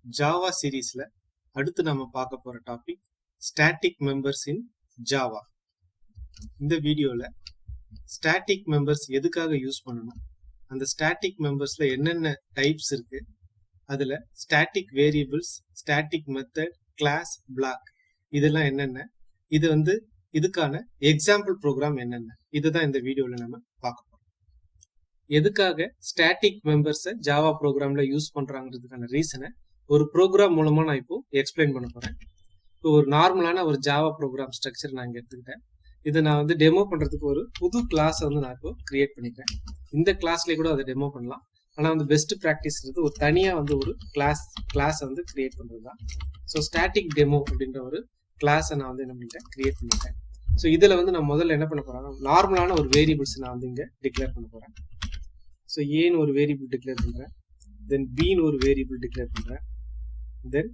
Java சீரீஸ்ல அடுத்து நம்ம பார்க்க போற டாபிக் ஸ்டாட்டிக் மெம்பர்ஸ் இன் ஜாவா. இந்த வீடியோல ஸ்டாட்டிக் மெம்பர்ஸ் எதுக்காக யூஸ் பண்ணணும், அந்த ஸ்டாட்டிக் மெம்பர்ஸ்ல என்னென்ன டைப்ஸ் இருக்கு, அதுல static variables, static method, class, block இதெல்லாம் என்னென்ன, இது இதுக்கான எக்ஸாம்பிள் ப்ரோக்ராம் என்னென்ன, இதுதான் இந்த வீடியோல நம்ம பார்க்க போறோம். எதுக்காக ஸ்டாட்டிக் மெம்பர்ஸை ஜாவா ப்ரோக்ராம்ல யூஸ் பண்றாங்கிறதுக்கான ரீசனை ஒரு ப்ரோக்ராம் மூலமா நான் இப்போ எக்ஸ்பிளைன் பண்ண போறேன். இப்போ ஒரு நார்மலான ஒரு ஜாவா ப்ரோக்ராம் ஸ்ட்ரக்சர் நான் இங்க எடுத்துக்கிட்டேன். இதை நான் டெமோ பண்றதுக்கு ஒரு புது கிளாஸ் நான் இப்போ கிரியேட் பண்ணிக்கிறேன். இந்த கிளாஸ்லயே கூட அதை டெமோ பண்ணலாம். ஆனா பெஸ்ட் ப்ராக்டிஸ் ஒரு தனியா ஒரு கிளாஸ் கிரியேட் பண்றது தான். ஸோ ஸ்டாட்டிக் டெமோ அப்படின்ற ஒரு கிளாஸை நான் என்ன பண்ணிட்டேன், கிரியேட் பண்ணிட்டேன். ஸோ இதுல நான் முதல்ல என்ன பண்ண போறேன், நார்மலான ஒரு வேரியபிள்ஸ் நான் இங்க டிக்ளேர் பண்ண போறேன். ஸோ ஏன்னு ஒரு வேரியபிள் டிக்ளேர் பண்றேன், தென் பின்னு ஒரு வேரியபிள் டிக்ளேர் பண்றேன், தென்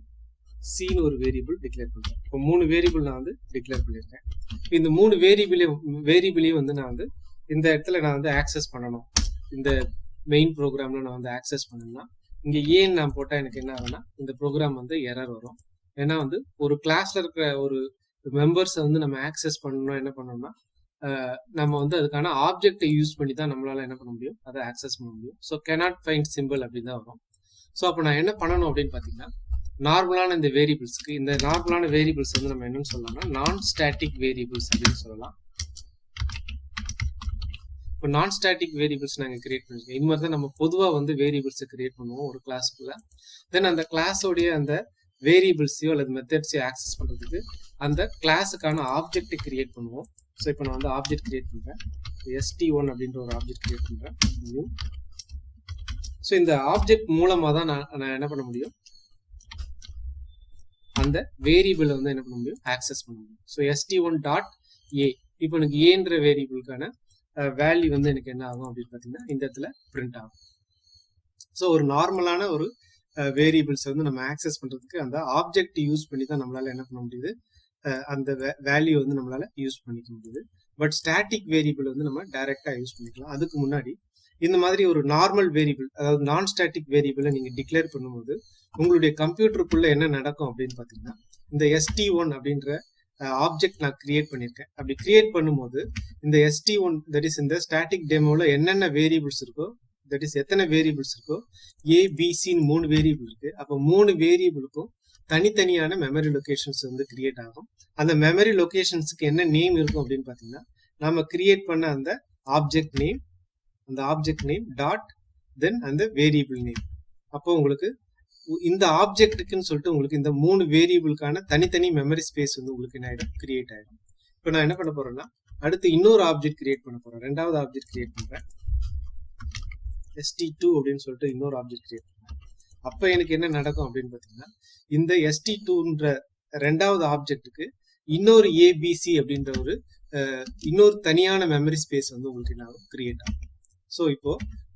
சின்னு ஒரு வேரியபிள் டிக்ளேர் பண்றேன். இப்போ 3 வேரியபிள் நான் டிக்ளேர் பண்ணியிருக்கேன். இந்த 3 வேரியபிளையும் நான் இந்த இடத்துல நான் ஆக்சஸ் பண்ணணும். இந்த மெயின் ப்ரோக்ராம்ல நான் ஆக்சஸ் பண்ணணும்னா இங்க ஏன்னு நான் போட்டா எனக்கு என்ன ஆகும்னா, இந்த ப்ரோக்ராம் எரர் வரும். ஏன்னா ஒரு கிளாஸ்ல இருக்கிற ஒரு மெம்பர்ஸை நம்ம ஆக்சஸ் பண்ணணும். என்ன பண்ணணும்னா நம்ம அதுக்கான ஆப்ஜெக்டை யூஸ் பண்ணி தான் நம்மளால என்ன பண்ண முடியும், அதை ஆக்சஸ் பண்ண முடியும். ஸோ கேனாட் ஃபைண்ட் சிம்பிள் அப்படின்னு தான் வரும். ஸோ அப்போ நான் என்ன பண்ணணும் அப்படின்னு பார்த்தீங்கன்னா, நார்மலான இந்த வேரியபிள்ஸ்க்கு, இந்த நார்மலான வேரியபிள்ஸ் நம்ம என்னன்னு சொல்லலாம்னா நான் ஸ்டாட்டிக் வேரியபிள்ஸ் அப்படின்னு சொல்லலாம். இப்போ நான் ஸ்டாட்டிக் வேரியபிள்ஸ் நாங்கள் கிரியேட் பண்ணிருக்கோம். இது மாதிரி தான் நம்ம பொதுவாக வேரியபிள்ஸை கிரியேட் பண்ணுவோம் ஒரு கிளாஸ்க்குள்ள. தென் அந்த கிளாஸோடைய அந்த வேரியபிள்ஸையோ அல்லது மெத்தட்ஸையோ ஆக்சஸ் பண்ணுறதுக்கு அந்த கிளாஸுக்கான ஆப்ஜெக்டை கிரியேட் பண்ணுவோம். ஸோ இப்போ நான் ஆப்ஜெக்ட் கிரியேட் பண்ணுறேன், ST1 அப்படின்ற ஒரு ஆப்ஜெக்ட் கிரியேட் பண்ணுறேன். ஸோ இந்த ஆப்ஜெக்ட் மூலமாக தான் நான் என்ன பண்ண முடியும், அந்த வேரியபிளை என்ன பண்ண முடியும், ஆக்சஸ் பண்ண முடியும். ஸோ ST1.a இப்போ எனக்கு ஏன்ற வேரியபிளுக்கான வேல்யூ எனக்கு என்ன ஆகும் அப்படின்னு பார்த்தீங்கன்னா இந்த இடத்துல பிரிண்ட் ஆகும். ஸோ ஒரு நார்மலான ஒரு வேரியபிள்ஸ் நம்ம ஆக்சஸ் பண்றதுக்கு அந்த ஆப்ஜெக்ட் யூஸ் பண்ணி தான் நம்மளால என்ன பண்ண முடியுது, அந்த வேல்யூ நம்மளால யூஸ் பண்ணிக்க முடியுது. பட் ஸ்டாட்டிக் வேரியபிள் நம்ம டைரக்டா யூஸ் பண்ணிக்கலாம். அதுக்கு முன்னாடி இந்த மாதிரி ஒரு நார்மல் வேரியபிள், அதாவது நான் ஸ்டாட்டிக் வேரியபிளை நீங்க டிக்ளேர் பண்ணும்போது உங்களுடைய கம்ப்யூட்டருக்குள்ள என்ன நடக்கும் அப்படின்னு பாத்தீங்கன்னா, இந்த ST1 அப்படின்ற ஆப்ஜெக்ட் நான் கிரியேட் பண்ணிருக்கேன். அப்படி கிரியேட் பண்ணும்போது இந்த ST1 தட் இஸ் இந்த ஸ்டாட்டிக் டெமோல என்னென்ன வேரியபிள்ஸ் இருக்கோ, தட் இஸ் எத்தனை வேரியபிள்ஸ் இருக்கோ, ABCன்னு 3 வேரியபிள் இருக்கு. அப்போ 3 வேரியபிளுக்கும் தனித்தனியான மெமரி லொகேஷன்ஸ் கிரியேட் ஆகும். அந்த மெமரி லொகேஷன்ஸுக்கு என்ன நேம் இருக்கும் அப்படின்னு பாத்தீங்கன்னா, நம்ம கிரியேட் பண்ண அந்த ஆப்ஜெக்ட் நேம் டாட் தென் அந்த வேரியபிள் நேம். அப்போ உங்களுக்கு இந்த ஆப்ஜெக்ட்டுக்குன்னு சொல்லிட்டு உங்களுக்கு இந்த 3 வேரியபிளுக்கான தனித்தனி மெமரி ஸ்பேஸ் உங்களுக்கு என்ன ஆயிடும், கிரியேட் ஆயிடும். இப்போ நான் என்ன பண்ண போறேன்னா, அடுத்து இன்னொரு ஆப்ஜெக்ட் கிரியேட் பண்ண போறேன். ரெண்டாவது ஆப்ஜெக்ட் கிரியேட் பண்றேன், ST2 அப்படின்னு சொல்லிட்டு இன்னொரு ஆப்ஜெக்ட் கிரியேட் பண்றேன். அப்ப எனக்கு என்ன நடக்கும் அப்படின்னு பாத்தீங்கன்னா, இந்த ST2ன்ற ரெண்டாவது ஆப்ஜெக்ட்டுக்கு இன்னொரு ABC அப்படின்ற ஒரு இன்னொரு தனியான மெமரி ஸ்பேஸ் உங்களுக்கு என்ன ஆகும், கிரியேட் ஆகும். ஸோ இப்போ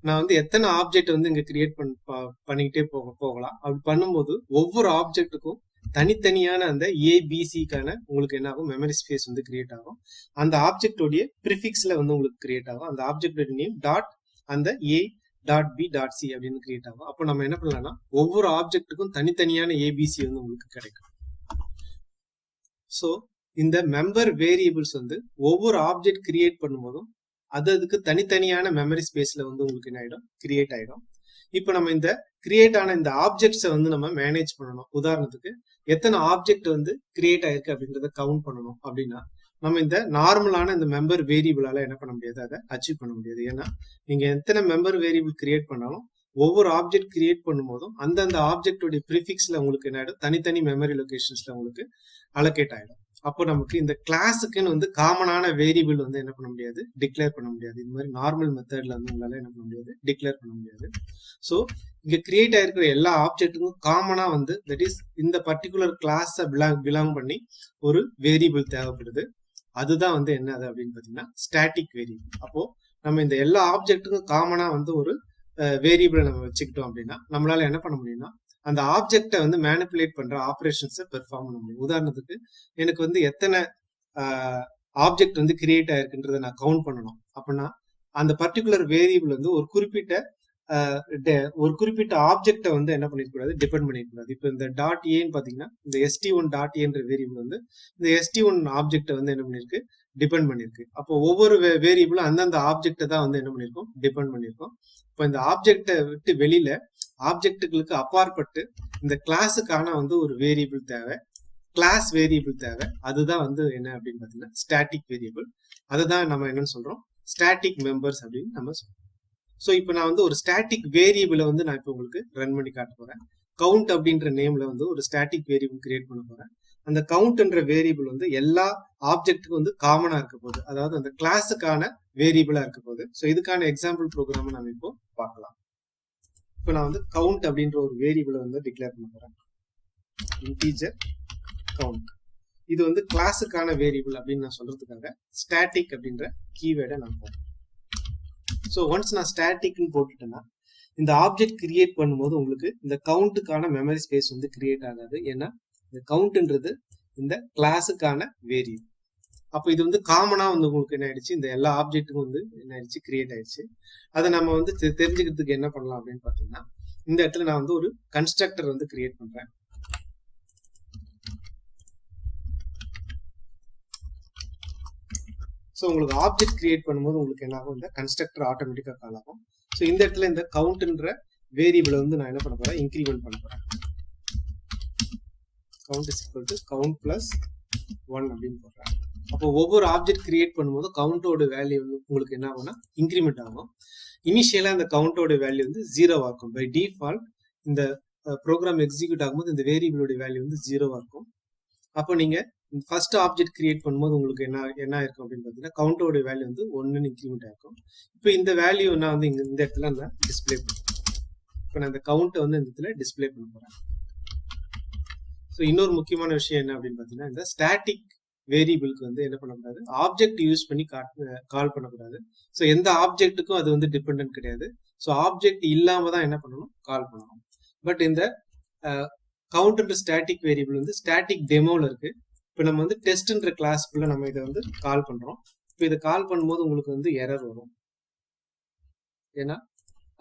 நான் எத்தனை ஆப்ஜெக்ட் இங்க கிரியேட் பண்ணிக்கிட்டே போகலாம். அப்படி பண்ணும்போது ஒவ்வொரு ஆப்ஜெக்ட்டுக்கும் தனித்தனியான அந்த ABCக்கான உங்களுக்கு என்ன ஆகும், மெமரி ஸ்பேஸ் கிரியேட் ஆகும். அந்த ஆப்ஜெக்டோடைய ப்ரிஃபிக்ஸ்ல உங்களுக்கு கிரியேட் ஆகும். அந்த ஆப்ஜெக்டோட நேம் டாட் அந்த A.B.C அப்படின்னு கிரியேட் ஆகும். அப்போ நம்ம என்ன பண்ணலாம்னா, ஒவ்வொரு ஆப்ஜெக்ட்டுக்கும் தனித்தனியான ABC உங்களுக்கு கிடைக்கும். ஸோ இந்த மெம்பர் வேரியபிள்ஸ் ஒவ்வொரு ஆப்ஜெக்ட் கிரியேட் பண்ணும்போதும் அதுக்கு தனித்தனியான மெமரி ஸ்பேஸ்ல உங்களுக்கு என்ன ஆயிடும், கிரியேட் ஆயிடும். இப்போ நம்ம இந்த கிரியேட் ஆன இந்த ஆப்ஜெக்ட்ஸை நம்ம மேனேஜ் பண்ணணும். உதாரணத்துக்கு எத்தனை ஆப்ஜெக்ட் கிரியேட் ஆயிருக்கு அப்படின்றத கவுண்ட் பண்ணணும் அப்படின்னா, நம்ம இந்த நார்மலான இந்த மெம்பர் வேரியபிளால என்ன பண்ண முடியாது, அதை அச்சீவ் பண்ண முடியாது. ஏன்னா நீங்க எத்தனை மெம்பர் வேரியபிள் கிரியேட் பண்ணாலும் ஒவ்வொரு ஆப்ஜெக்ட் கிரியேட் பண்ணும்போதும் அந்தந்த ஆப்ஜெக்டோட ப்ரிஃபிக்ஸ்ல உங்களுக்கு என்ன ஆயிடும், தனித்தனி மெமரி லொகேஷன்ஸ்ல உங்களுக்கு அலோகேட் ஆயிடும். அப்போ நமக்கு இந்த கிளாஸுக்குன்னு காமனான வேரியபிள் என்ன பண்ண முடியாது, டிக்ளேர் பண்ண முடியாது. இந்த மாதிரி நார்மல் மெத்தட்ல உங்களால என்ன பண்ண முடியாது, டிக்ளேர் பண்ண முடியாது. ஸோ இங்க கிரியேட் ஆயிருக்கிற எல்லா ஆப்ஜெக்ட்டுக்கும் காமனா தட் இஸ் இந்த பர்டிகுலர் கிளாஸை பிலாங் பண்ணி ஒரு வேரியபிள் தேவைப்படுது. அதுதான் என்னது அப்படின்னு பாத்தீங்கன்னா ஸ்டாட்டிக் வேரியபிள். அப்போ நம்ம இந்த எல்லா ஆப்ஜெக்ட்டுக்கும் காமனா ஒரு வேரியபிளை நம்ம வச்சுக்கிட்டோம் அப்படின்னா நம்மளால என்ன பண்ண முடியும்னா, அந்த ஆப்ஜெக்டை மேனிபுலேட் பண்ற ஆப்ரேஷன்ஸை பெர்ஃபார்ம் பண்ண முடியும். உதாரணத்துக்கு எனக்கு எத்தனை ஆப்ஜெக்ட் கிரியேட் ஆயிருக்குன்றதை நான் கவுண்ட் பண்ணணும் அப்படின்னா, அந்த பர்டிகுலர் வேரியபிள் ஒரு குறிப்பிட்ட ஒரு குறிப்பிட்ட ஆப்ஜெக்டை வந்து என்ன பண்ணிருக்கூடாது, டிபெண்ட் பண்ணிருக்கூடாது. இப்போ இந்த டாட் ஏன்னு பாத்தீங்கன்னா இந்த ST1 டாட் ஏன்ற வேரியபிள் வந்து இந்த ST1 ஆப்ஜெக்டை வந்து என்ன பண்ணிருக்கு, டிபெண்ட் பண்ணிருக்கு. அப்போ ஒவ்வொரு வேரியபிளும் அந்தந்த ஆப்ஜெக்டை தான் வந்து என்ன பண்ணிருக்கோம், டிபெண்ட் பண்ணிருக்கோம். இப்போ இந்த ஆப்ஜெக்டை விட்டு வெளியில ஆப்ஜெக்டுகளுக்கு அப்பாற்பட்டு இந்த கிளாஸுக்கான வந்து ஒரு வேரியபிள் தேவை, கிளாஸ் வேரியபிள் தேவை. அதுதான் வந்து என்ன அப்படின்னு பாத்தீங்கன்னா ஸ்டாட்டிக் வேரியபிள். அதை தான் நம்ம என்னன்னு சொல்றோம், ஸ்டாட்டிக் மெம்பர்ஸ் அப்படின்னு நம்ம சொல்றோம். ஸோ இப்போ நான் வந்து ஒரு ஸ்டாட்டிக் வேரியபிளை வந்து நான் இப்போ உங்களுக்கு ரன் பண்ணி காட்ட போறேன். கவுண்ட் அப்படின்ற நேம்ல வந்து ஒரு ஸ்டாட்டிக் வேரியபிள் கிரியேட் பண்ண போறேன். அந்த கவுண்ட்ன்ற வேரியபிள் வந்து எல்லா ஆப்ஜெக்ட்டுக்கும் வந்து காமனா இருக்க போகுது, அதாவது அந்த கிளாஸுக்கான வேரியபிளா இருக்க போகுது. ஸோ இதுக்கான எக்ஸாம்பிள் ப்ரோக்ராம் நம்ம இப்போ பார்க்கலாம். இப்போ நான் வந்து கவுண்ட் அப்படின்ற ஒரு வேரியபிளை வந்து டிக்ளேர் பண்ண போறேன், இன்டீஜர் கவுண்ட். இது வந்து கிளாஸுக்கான வேரியபிள் அப்படின்னு நான் சொல்றதுக்காக ஸ்டாட்டிக் அப்படின்ற கீவேர்டை நான் போடுறேன். ஸோ ஒன்ஸ் நான் ஸ்டாட்டிக்னு போட்டுட்டேன்னா இந்த ஆப்ஜெக்ட் கிரியேட் பண்ணும்போது உங்களுக்கு இந்த கவுண்ட்டுக்கான மெமரி ஸ்பேஸ் வந்து கிரியேட் ஆகாது. ஏன்னா இந்த கவுண்ட்ன்றது இந்த கிளாஸுக்கான வேரியபிள். அப்போ இது வந்து காமனா வந்து உங்களுக்கு என்ன ஆயிடுச்சு, இந்த எல்லா ஆப்ஜெக்ட்டுக்கும் வந்து என்ன ஆயிடுச்சு, கிரியேட் ஆயிடுச்சு. அதை நம்ம வந்து தெரிஞ்சுக்கிறதுக்கு என்ன பண்ணலாம் அப்படின்னு பாத்தீங்கன்னா இந்த இடத்துல நான் வந்து ஒரு கன்ஸ்ட்ரக்டர் வந்து கிரியேட் பண்றேன். ஸோ உங்களுக்கு ஆப்ஜெக்ட் கிரியேட் பண்ணும்போது உங்களுக்கு என்ன ஆகும், இந்த கன்ஸ்ட்ரக்டர் ஆட்டோமேட்டிக்கா கால் ஆகும். ஸோ இந்த இடத்துல இந்த கவுண்ட்ன்ற வேரியபிளை வந்து நான் என்ன பண்ண போறேன், இன்க்ரிமெண்ட் பண்ண போறேன். Count is equal to count plus 1 அப்படின்னு போடுறேன். அப்போ ஒவ்வொரு ஆப்ஜெக்ட் கிரியேட் பண்ணும்போது கவுண்டோட வேல்யூ வந்து உங்களுக்கு என்ன ஆகும்னா இன்க்ரிமெண்ட் ஆகும். இனிஷியலா இந்த கவுண்டோட வேல்யூ வந்து 0 இருக்கும். பை டிஃபால்ட் இந்த ப்ரோக்ராம் எக்ஸிக்யூட் ஆகும்போது இந்த வேரியபிளோட வேல்யூ வந்து 0 இருக்கும். அப்போ நீங்க ஃபர்ஸ்ட் ஆப்ஜெக்ட் கிரியேட் பண்ணும்போது உங்களுக்கு என்ன இருக்கும் அப்படின்னு பாத்தீங்கன்னா கவுண்டோட வேல்யூ வந்து 1 இன்க்ரிமெண்ட் ஆகும். இப்போ இந்த வேல்யூ நான் வந்து இந்த இடத்துல நான் டிஸ்பிளே பண்ணுறேன். இப்போ நான் இந்த கவுண்ட்டை வந்து இந்த இடத்துல டிஸ்பிளே பண்ண போறேன். ஸோ இன்னொரு முக்கியமான விஷயம் என்ன அப்படின்னு பாத்தீங்கன்னா இந்த ஸ்டாட்டிக் வேரியபிளுக்கு வந்து என்ன பண்ணக்கூடாது, ஆப்ஜெக்ட் யூஸ் பண்ணி கால் பண்ணக்கூடாது. ஸோ எந்த ஆப்ஜெக்ட்டுக்கும் அது வந்து டிபெண்டன்ட் கிடையாது. ஸோ ஆப்ஜெக்ட் இல்லாம தான் என்ன பண்ணணும், கால் பண்ணணும். பட் இந்த கவுண்ட்ன்ற ஸ்டாட்டிக் வேரியபிள் வந்து ஸ்டாட்டிக் டெமோல இருக்கு. இப்போ நம்ம வந்து டெஸ்ட்ன்ற கிளாஸ்க்குள்ள நம்ம இதை வந்து கால் பண்றோம். இப்போ இதை கால் பண்ணும்போது உங்களுக்கு வந்து எரர் வரும். ஏன்னா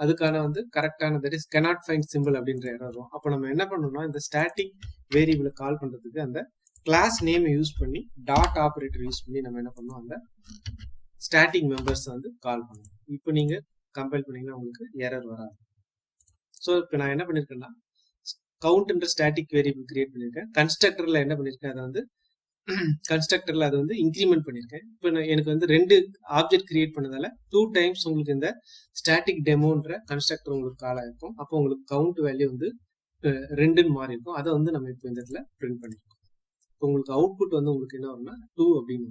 அதுக்கான வந்து கரெக்டான that is cannot find symbol அப்படின்ற எரர் வரும். அப்போ நம்ம என்ன பண்ணணும்னா இந்த ஸ்டாட்டிக் வேரியபிளை கால் பண்றதுக்கு அந்த கிளாஸ் நேம் யூஸ் பண்ணி டாட் ஆபரேட்டர் யூஸ் பண்ணி நம்ம என்ன பண்ணணும், அந்த ஸ்டாட்டிக் மெம்பர்ஸ் வந்து கால் பண்ணணும். இப்போ நீங்க கம்பைல் பண்ணீங்கன்னா உங்களுக்கு எரர் வராது. ஸோ இப்போ நான் என்ன பண்ணிருக்கேன்னா கவுண்ட்ன்ற ஸ்டாட்டிக் வேரியபிள் கிரியேட் பண்ணிருக்கேன். கன்ஸ்ட்ரக்டர்ல என்ன பண்ணிருக்கேன், அதை வந்து கன்ஸ்ட்ரக்டர்ல அதை வந்து இன்க்ரிமெண்ட் பண்ணிருக்கேன். இப்போ எனக்கு வந்து 2 ஆப்ஜெக்ட் கிரியேட் பண்ணதால 2 டைம்ஸ் உங்களுக்கு இந்த ஸ்டாட்டிக் டெமோன்ற கன்ஸ்ட்ரக்டர் உங்களுக்கு கால் ஆயிருக்கும். அப்போ உங்களுக்கு கவுண்ட் வேல்யூ வந்து 2ன்னு மாறி இருக்கும். அதை வந்து நம்ம இப்போ இந்த இடத்துல பிரிண்ட் பண்ணிருக்கோம். இப்போ உங்களுக்கு அவுட்புட் வந்து உங்களுக்கு என்ன வரும்னா 2 அப்படின்னு.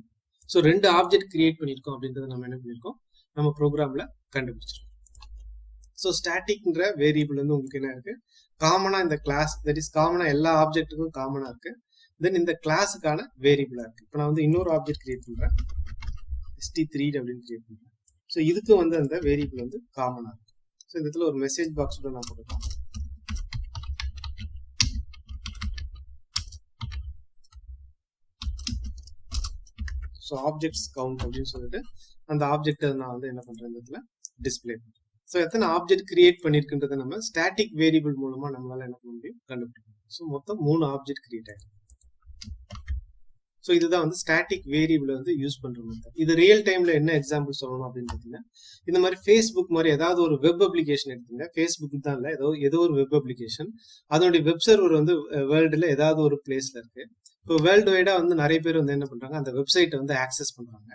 ஸோ 2 ஆப்ஜெக்ட் கிரியேட் பண்ணிருக்கோம் அப்படின்றத நம்ம என்ன பண்ணிருக்கோம், நம்ம ப்ரோக்ராம்ல கண்டுபிடிச்சிருக்கோம். ஸோ ஸ்டாட்டிக்ன்ற வேரியபிள் வந்து உங்களுக்கு என்ன இருக்கு, காமனா இந்த கிளாஸ் தட் இஸ் காமனா எல்லா ஆப்ஜெக்ட்டுக்கும் காமனா இருக்கு. தென் இந்த கிளாஸுக்கான வேரியபிளா இருக்கு. இப்போ நான் வந்து இன்னொரு ஆப்ஜெக்ட் கிரியேட் பண்றேன், ST3 அப்படின்னு கிரியேட் பண்றேன். ஸோ இதுக்கும் வந்து அந்த வேரியபிள் வந்து காமனா இருக்கு. ஸோ இந்த இடத்துல ஒரு மெசேஜ் பாக்ஸ் கூட நான் போட்டுக்கலாம். ஸோ ஆப்ஜெக்ட்ஸ் கவுண்ட் அப்படின்னு சொல்லிட்டு அந்த ஆப்ஜெக்டை நான் வந்து என்ன பண்றேன், இந்த இடத்துல டிஸ்பிளே பண்றேன். ஸோ எத்தனை ஆப்ஜெக்ட் கிரியேட் பண்ணிருக்குன்றதை நம்ம ஸ்டாட்டிக் வேரியபிள் மூலமா நம்மளால என்ன பண்ண முடியும், கண்டுபிடிக்கணும். ஸோ மொத்தம் 3 ஆப்ஜெக்ட் கிரியேட் ஆயிருக்கு. ஸோ இதுதான் வந்து ஸ்டாட்டிக் வேரியபிள் வந்து யூஸ் பண்ற மெத்தட். இது ரியல் டைம்ல என்ன எக்ஸாம்பிள் சொல்லணும் அப்படின்னு பாத்தீங்கன்னா இந்த மாதிரி ஃபேஸ்புக் மாதிரி ஏதாவது ஒரு வெப் அப்ளிகேஷன் எடுத்துங்க. ஃபேஸ்புக் தான் இல்ல, ஏதோ ஒரு வெப் அப்ளிகேஷன், அதோடைய வெப் சர்வர் வந்து வேர்ல்டுல ஏதாவது ஒரு பிளேஸ்ல இருக்கு. இப்போ வேர்ல்டு வைடா வந்து நிறைய பேர் வந்து என்ன பண்றாங்க, அந்த வெப்சைட்டை வந்து ஆக்சஸ் பண்றாங்க.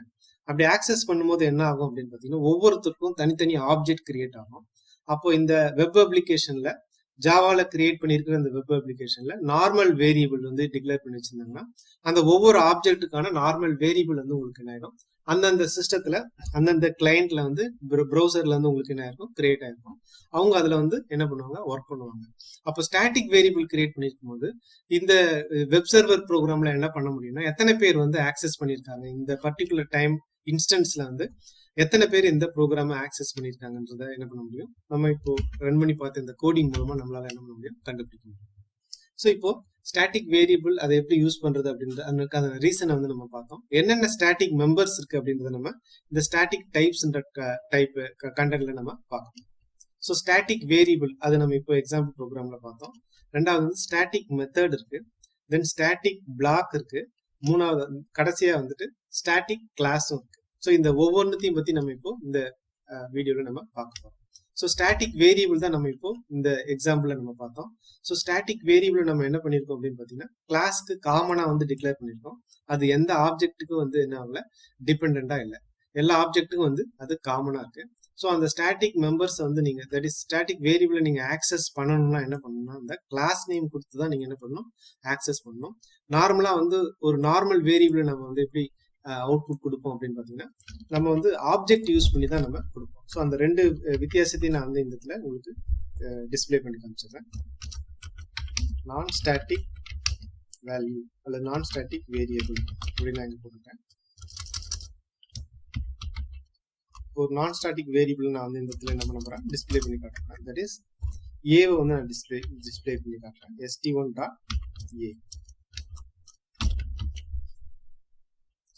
அப்படி ஆக்சஸ் பண்ணும்போது என்ன ஆகும் அப்படின்னு பாத்தீங்கன்னா ஒவ்வொருத்தருக்கும் தனித்தனி ஆப்ஜெக்ட் கிரியேட் ஆகும். அப்போ இந்த வெப் அப்ளிகேஷன்ல ஜாவால கிரியேட் பண்ணிருக்கிற இந்த வெப் அப்ளிகேஷன்ல நார்மல் வேரியபிள் வந்து டிக்ளேர் பண்ணி வச்சிருந்தாங்கன்னா அந்த ஒவ்வொரு ஆப்ஜெக்ட்டுக்கான நார்மல் வேரியபிள் வந்து உங்களுக்கு என்ன ஆயிடும், அந்தந்த சிஸ்டத்துல அந்தந்த கிளைண்ட்ல வந்து ப்ரௌசர்ல வந்து உங்களுக்கு என்ன ஆயிருக்கும், கிரியேட் ஆயிருக்கும். அவங்க அதுல வந்து என்ன பண்ணுவாங்க, ஒர்க் பண்ணுவாங்க. அப்போ ஸ்டாட்டிக் வேரியபிள் கிரியேட் பண்ணிருக்கும் போது இந்த வெப் சர்வர் ப்ரோக்ராம்ல என்ன பண்ண முடியும்னா எத்தனை பேர் வந்து ஆக்சஸ் பண்ணிருக்காங்க, இந்த பர்டிகுலர் டைம் இன்ஸ்டன்ஸ்ல வந்து எத்தனை பேர் இந்த ப்ரோக்ராமை ஆக்சஸ் பண்ணிருக்காங்கன்றத என்ன பண்ண முடியும், நம்ம இப்போ ரன் பண்ணி பார்த்து இந்த கோடிங் மூலமா நம்மளால என்ன பண்ண முடியும், கண்டுபிடிக்க முடியும். ஸோ இப்போ ஸ்டாட்டிக் வேரியபிள் அதை எப்படி யூஸ் பண்றது அப்படின்ற அதுக்கான ரீசனை வந்து நம்ம பார்த்தோம். என்னென்ன ஸ்டாட்டிக் மெம்பர்ஸ் இருக்கு அப்படின்றத நம்ம இந்த ஸ்டாட்டிக் டைப்ஸ் டைப் கண்டென்ட்ல நம்ம பார்க்கணும். ஸோ ஸ்டாட்டிக் வேரியபிள் அது நம்ம இப்போ எக்ஸாம்பிள் ப்ரோக்ராம்ல பார்த்தோம். ரெண்டாவது வந்து ஸ்டாட்டிக் மெத்தட் இருக்கு, தென் ஸ்டாட்டிக் பிளாக் இருக்கு, மூணாவது கடைசியா வந்துட்டு ஸ்டாட்டிக் கிளாஸும் இருக்கு. ஸோ இந்த ஒவ்வொன்றுத்தையும் பத்தி நம்ம இப்போ இந்த வீடியோல நம்ம பார்க்க போறோம். ஸோ ஸ்டாட்டிக் வேரியபிள் தான் நம்ம இப்போ இந்த எக்ஸாம்பிள்ல நம்ம பார்த்தோம். ஸோ ஸ்டாட்டிக் வேரியபிள் நம்ம என்ன பண்ணிருக்கோம் அப்படின்னு பாத்தீங்கன்னா கிளாஸ்க்கு காமனா வந்து டிக்ளேர் பண்ணிருக்கோம். அது எந்த ஆப்ஜெக்ட்டுக்கும் வந்து என்ன ஆகல, டிபெண்டா இல்லை, எல்லா ஆப்ஜெக்ட்டுக்கும் வந்து அது காமனா இருக்கு. ஸோ அந்த ஸ்டாட்டிக் மெம்பர்ஸ் வந்து நீங்க தட் இஸ் ஸ்டாட்டிக் வேரியபிளை நீங்க ஆக்சஸ் பண்ணணும்னா என்ன பண்ணணும்னா அந்த கிளாஸ் நேம் கொடுத்து தான் நீங்க என்ன பண்ணணும், ஆக்சஸ் பண்ணணும். நார்மலா வந்து ஒரு நார்மல் வேரியபிளை நம்ம வந்து எப்படி அவுட்புட் கொடுப்போம் அப்படின்னு பாத்தீங்கன்னா நம்ம வந்து ஆப்ஜெக்ட் யூஸ் பண்ணி தான் நம்ம கொடுப்போம். ஸோ அந்த ரெண்டு வித்தியாசத்தையும் நான் வந்து இந்த இடத்துல உங்களுக்கு டிஸ்பிளே பண்ணி காமிச்சிடுறேன். நான் ஸ்டாட்டிக் வேல்யூ அல்லது நான் ஸ்டாட்டிக் வேரியபிள் அப்படின்னு நான் இங்க போட்டுட்டேன். ஒரு நான் ஸ்டாட்டிக் வேரியபிள் நான் வந்து இந்த இடத்துல என்ன பண்ண போறேன், டிஸ்பிளே பண்ணி காட்டுறேன். தட் இஸ் ஏவை வந்து நான் டிஸ்பிளே பண்ணி காட்டுறேன். st1.a.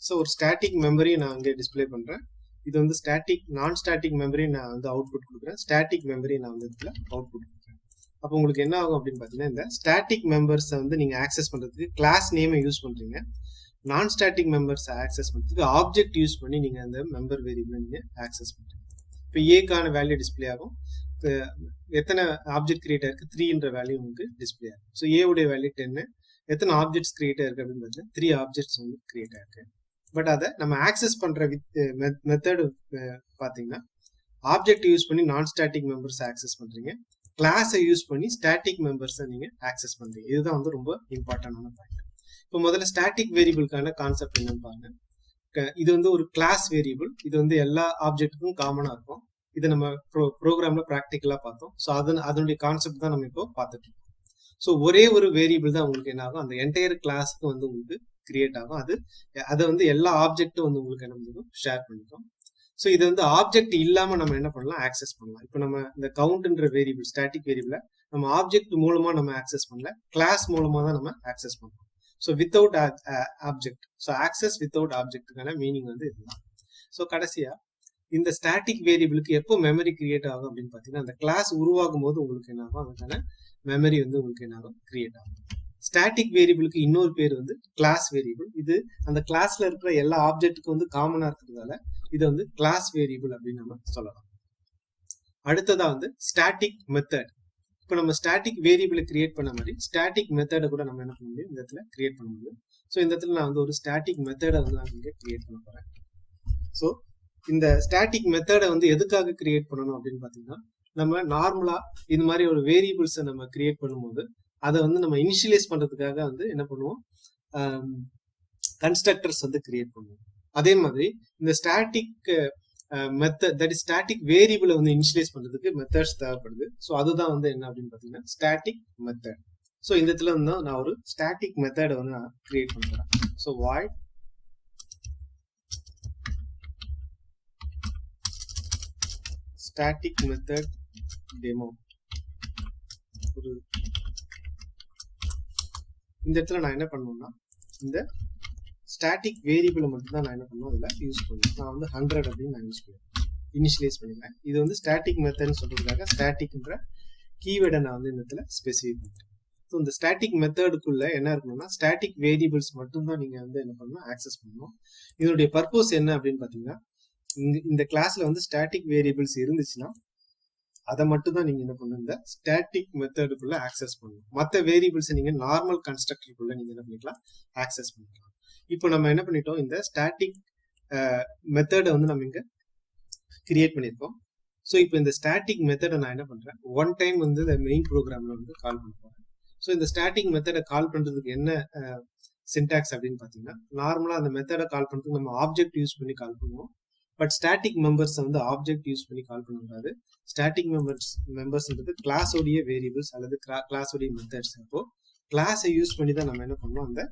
ஸோ ஒரு ஸ்டாட்டிக் மெமரியை நான் அங்கே டிஸ்பிளே பண்றேன். இது வந்து ஸ்டாட்டிக் நான் ஸ்டாட்டிக் மெமரி நான் வந்து அவுட்புட் கொடுக்குறேன். ஸ்டாட்டிக் மெமரி நான் வந்து இதுல அவுட்புட் கொடுக்குறேன். அப்போ உங்களுக்கு என்ன ஆகும் அப்படின்னு பாத்தீங்கன்னா இந்த ஸ்டாட்டிக் மெம்பர்ஸை வந்து நீங்க ஆக்சஸ் பண்றதுக்கு கிளாஸ் நேமை யூஸ் பண்றீங்க. நான் ஸ்டாட்டிக் மெம்பர்ஸ் ஆக்சஸ் பண்றதுக்கு ஆப்ஜெக்ட் யூஸ் பண்ணி நீங்க அந்த மெம்பர் வேரியபிள் நீங்க ஆக்சஸ் பண்றீங்க. இப்போ ஏக்கான வேல்யூ டிஸ்பிளே ஆகும். எத்தனை ஆப்ஜெக்ட் கிரியேட் ஆயிருக்கு, 3ன்ற வேல்யூ உங்களுக்கு டிஸ்பிளே ஆகும். ஸோ ஏ உடைய வேல்யூ 10, எத்தனை ஆப்ஜெக்ட்ஸ் கிரியேட் ஆயிருக்கு அப்படின்னு பார்த்தீங்கன்னா 3 ஆப்ஜெக்ட்ஸ் வந்து கிரியேட் ஆயிருக்கு. பட் அதை நம்ம ஆக்சஸ் பண்ற மெத்தட் பாத்தீங்கன்னா ஆப்ஜெக்ட் யூஸ் பண்ணி நான் ஸ்டாட்டிக் மெம்பர்ஸ் ஆக்சஸ் பண்றீங்க, கிளாஸை யூஸ் பண்ணி ஸ்டாட்டிக் மெம்பர்ஸை நீங்க ஆக்சஸ் பண்றீங்க. இதுதான் வந்து ரொம்ப இம்பார்ட்டன்டான பாயிண்ட். இப்போ முதல்ல ஸ்டாட்டிக் வேரியபிளுக்கான கான்செப்ட் என்னன்னு பாருங்க. இது வந்து ஒரு கிளாஸ் வேரியபிள். இது வந்து எல்லா ஆப்ஜெக்ட்டுக்கும் காமனா இருக்கும். இது நம்ம ப்ரோக்ராம்ல ப்ராக்டிக்கலா பார்த்தோம். ஸோ அதனுடைய கான்செப்ட் தான் நம்ம இப்போ பார்த்துட்டு இருக்கோம். ஸோ ஒரே ஒரு வேரியபிள் தான் உங்களுக்கு என்ன ஆகும், அந்த என்டையர் கிளாஸ்க்கு வந்து உங்களுக்கு கிரியேட் ஆகும். அதை வந்து எல்லா ஆப்ஜெக்டும் வந்து உங்களுக்கு என்ன பண்ணும், ஷேர் பண்ணிக்கும். ஸோ இது வந்து ஆப்ஜெக்ட் இல்லாம நம்ம என்ன பண்ணலாம், ஆக்சஸ் பண்ணலாம். இப்போ நம்ம இந்த கவுண்ட்ன்ற வேரியபிள் ஸ்டாட்டிக் வேரியபிள நம்ம ஆப்ஜெக்ட் மூலமா நம்ம ஆக்சஸ் பண்ணல, கிளாஸ் மூலமா தான் நம்ம ஆக்சஸ் பண்றோம். So without object, so access without ஆப்ஜெக்ட்டுக்கான மீனிங் வந்து இதுதான். ஸோ கடைசியா இந்த ஸ்டாட்டிக் வேரியபிளுக்கு எப்போ மெமரி கிரியேட் ஆகும் அப்படின்னு பாத்தீங்கன்னா அந்த கிளாஸ் உருவாகும் போது உங்களுக்கு என்ன ஆகும், அதுக்கான மெமரி வந்து உங்களுக்கு என்ன ஆகும், கிரியேட் ஆகும். ஸ்டாட்டிக் வேரியபிளுக்கு இன்னொரு பேர் வந்து கிளாஸ் வேரியபிள். இது அந்த கிளாஸ்ல இருக்கிற எல்லா ஆப்ஜெக்ட்டுக்கும் வந்து காமனா இருக்கிறதால இது வந்து கிளாஸ் வேரியபிள் அப்படின்னு நம்ம சொல்லலாம். அடுத்ததா வந்து ஸ்டாட்டிக் மெத்தட். இப்போ நம்ம ஸ்டாட்டிக் வேரியபிளை கிரியேட் பண்ண மாதிரி ஸ்டாட்டிக் மெத்தடை கூட நம்ம என்ன பண்ண முடியும், இந்த இடத்துல கிரியேட் பண்ண முடியும். ஸோ இந்த இடத்துல நான் வந்து ஒரு ஸ்டாட்டிக் மெத்தடை வந்து நான் இங்கே கிரியேட் பண்ண போறேன். ஸோ இந்த ஸ்டாட்டிக் மெத்தடை வந்து எதுக்காக கிரியேட் பண்ணணும் அப்படின்னு பாத்தீங்கன்னா நம்ம நார்மலா இந்த மாதிரி ஒரு வேரியபிள்ஸை நம்ம கிரியேட் பண்ணும்போது அதை வந்து நம்ம இனிஷியலைஸ் பண்றதுக்காக வந்து என்ன பண்ணுவோம், கன்ஸ்ட்ரக்டர்ஸ் வந்து கிரியேட் பண்ணுவோம். அதே மாதிரி இந்த static method that is static வேரியபிளை வந்து இனிஷியலைஸ் பண்றதுக்கு மெத்தட்ஸ் தேவைப்படுது. ஸோ அதுதான் வந்து என்ன அப்படின்னு பாத்தீங்கன்னா ஸ்டாட்டிக் மெத்தட். ஸோ இந்த இடத்துல வந்து நான் ஒரு ஸ்டாட்டிக் மெத்தடை வந்து நான் கிரியேட் பண்றேன். So void static method demo. ஒரு இந்த இடத்துல நான் என்ன பண்ணுவேன்னா இந்த ஸ்டாட்டிக் வேரியபிளை மட்டும் தான் நான் என்ன பண்ணுவேன் அதுல யூஸ் பண்ணுவேன். நான் வந்து 100 அப்படின்னு நான் யூஸ் பண்ணுவேன், இனிஷியலைஸ் பண்ணிக்கிறேன். இது வந்து ஸ்டாட்டிக் மெத்தட்னு சொல்றதுக்காக ஸ்டாட்டிக்ன்ற கீவேர்டை நான் வந்து இந்த இடத்துல ஸ்பெசிஃபை பண்ணுறேன். ஸோ இந்த ஸ்டாட்டிக் மெத்தடுக்குள்ள என்ன இருக்கணும்னா ஸ்டாட்டிக் வேரியபிள்ஸ் மட்டும் தான் நீங்க வந்து என்ன பண்ணணும், ஆக்சஸ் பண்ணணும். இதனுடைய பர்பஸ் என்ன அப்படின்னு பாத்தீங்கன்னா இந்த கிளாஸ்ல வந்து ஸ்டாட்டிக் வேரியபிள்ஸ் இருந்துச்சுன்னா அதை மட்டும் தான் நீங்க என்ன பண்ணணும், இந்த ஸ்டாட்டிக் மெத்தடுக்குள்ள ஆக்சஸ் பண்ணணும். மற்ற வேரியபிள்ஸ் நீங்க நார்மல் கன்ஸ்ட்ரக்டருக்குள்ள நீங்க என்ன பண்ணிக்கலாம், ஆக்சஸ் பண்ணிக்கலாம். இப்போ நம்ம என்ன பண்ணிட்டோம், இந்த ஸ்டாட்டிக் மெத்தடை வந்து நம்ம இங்க கிரியேட் பண்ணியிருக்கோம். ஸோ இப்போ இந்த ஸ்டாட்டிக் மெத்தடை நான் என்ன பண்றேன், ஒன் டைம் வந்து இந்த மெயின் ப்ரோக்ராம்ல வந்து கால் பண்ண போறேன். ஸோ இந்த ஸ்டாட்டிக் மெத்தடை கால் பண்றதுக்கு என்ன சின்டாக்ஸ் அப்படின்னு பாத்தீங்கன்னா நார்மலா அந்த மெத்தடை கால் பண்றதுக்கு நம்ம ஆப்ஜெக்ட் யூஸ் பண்ணி கால் பண்ணுவோம். பட் ஸ்டாட்டிக் மெம்பர்ஸ் வந்து ஆப்ஜெக்ட் யூஸ் பண்ணி கால் பண்ணக்கூடாது. ஸ்டாட்டிக் மெம்பர்ஸ்ன்றது கிளாஸோடைய வேரியபிள்ஸ் அல்லது கிளாஸோடைய மெத்தட்ஸ். அப்போ கிளாஸை யூஸ் பண்ணி தான் நம்ம என்ன பண்ணோம், அந்த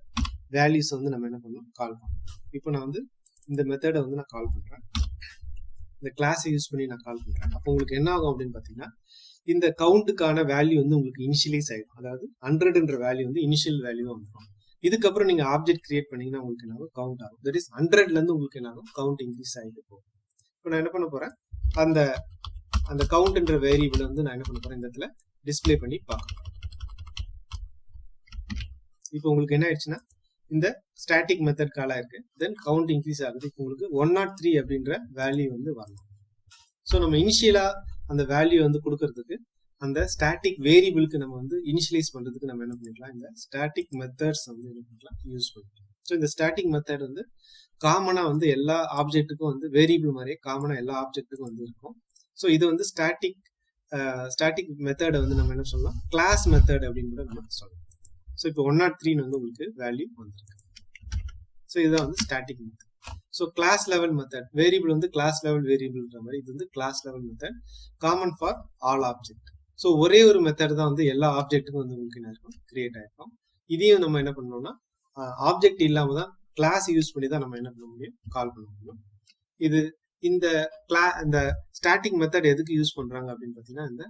வேல்யூஸ் வந்து நம்ம என்ன பண்ணோம், கால் பண்ணோம். இப்போ நான் வந்து இந்த மெத்தடை வந்து நான் கால் பண்றேன், இந்த கிளாஸை யூஸ் பண்ணி நான் கால் பண்றேன். அப்போ உங்களுக்கு என்ன ஆகும் அப்படின்னு பாத்தீங்கன்னா இந்த கவுண்ட்டுக்கான வேல்யூ வந்து உங்களுக்கு இனிஷியலைஸ் ஆயிடும். அதாவது 100ன்ற வேல்யூ வந்து இனிஷியல் வேல்யூ வந்துடும். இதுக்கப்புறம் நீங்க ஆப்ஜெக்ட் கிரியேட் பண்ணீங்கன்னா உங்களுக்கு என்ன ஆகும், கவுண்ட் ஆகும். தட் இஸ் 100ல இருந்து உங்களுக்கு என்ன ஆகும், கவுண்ட் இன்க்ரீஸ் ஆகிட்டு போகும். இப்போ நான் என்ன பண்ண போறேன், அந்த அந்த கவுண்ட்ன்ற வேரியபிள் வந்து நான் என்ன பண்ண போறேன் இந்த இடத்துல டிஸ்ப்ளே பண்ணி பார்க்கலாம். இப்போ உங்களுக்கு என்ன ஆயிடுச்சுன்னா இந்த ஸ்டாட்டிக் மெத்தட் காலா இருக்கு. தென் கவுண்ட் இன்க்ரீஸ் ஆகுது. இப்போ உங்களுக்கு 103 அப்படின்ற வேல்யூ வந்து வரலாம். ஸோ நம்ம இனிஷியலா அந்த வேல்யூ வந்து கொடுக்கறதுக்கு அந்த ஸ்டாட்டிக் வேரியபிளுக்கு நம்ம வந்து இனிஷியலைஸ் பண்றதுக்கு நம்ம என்ன பண்ணிக்கலாம், இந்த ஸ்டாட்டிக் மெத்தட்ஸ் வந்து என்ன பண்ணிக்கலாம் யூஸ் பண்ணிக்கலாம். ஸோ இந்த ஸ்டாட்டிக் மெத்தட் வந்து காமனா வந்து எல்லா ஆப்ஜெக்ட்டுக்கும் வந்து வேரியபிள் மாதிரியே காமனா எல்லா ஆப்ஜெக்ட்டுக்கும் வந்து இருக்கும். ஸோ இது வந்து ஸ்டாட்டிக் மெத்தடை வந்து நம்ம என்ன சொல்லலாம், கிளாஸ் மெத்தட் அப்படின்னு கூட நம்ம சொல்லலாம். ஸோ இப்போ 103 வந்து உங்களுக்கு வேல்யூ வந்துருக்கு. ஸோ இதுதான் வந்து static method. So class level method, variable வந்து கிளாஸ் லெவல் வேரியபிள்ன்ற மாதிரி இது வந்து class level method, common for all object. So ஒரே ஒரு மெத்தட் தான் வந்து எல்லா ஆப்ஜெக்ட்டுக்கும் வந்து உங்களுக்கு என்ன இருக்கும், கிரியேட் ஆயிருக்கும். இதையும் நம்ம என்ன பண்ணோம்னா ஆப்ஜெக்ட் இல்லாம தான் கிளாஸ் யூஸ் பண்ணி தான் நம்ம என்ன பண்ண முடியும், கால் பண்ண முடியும். இது இந்த ஸ்டாட்டிக் மெத்தட் எதுக்கு யூஸ் பண்றாங்க அப்படின்னு பாத்தீங்கன்னா, இந்த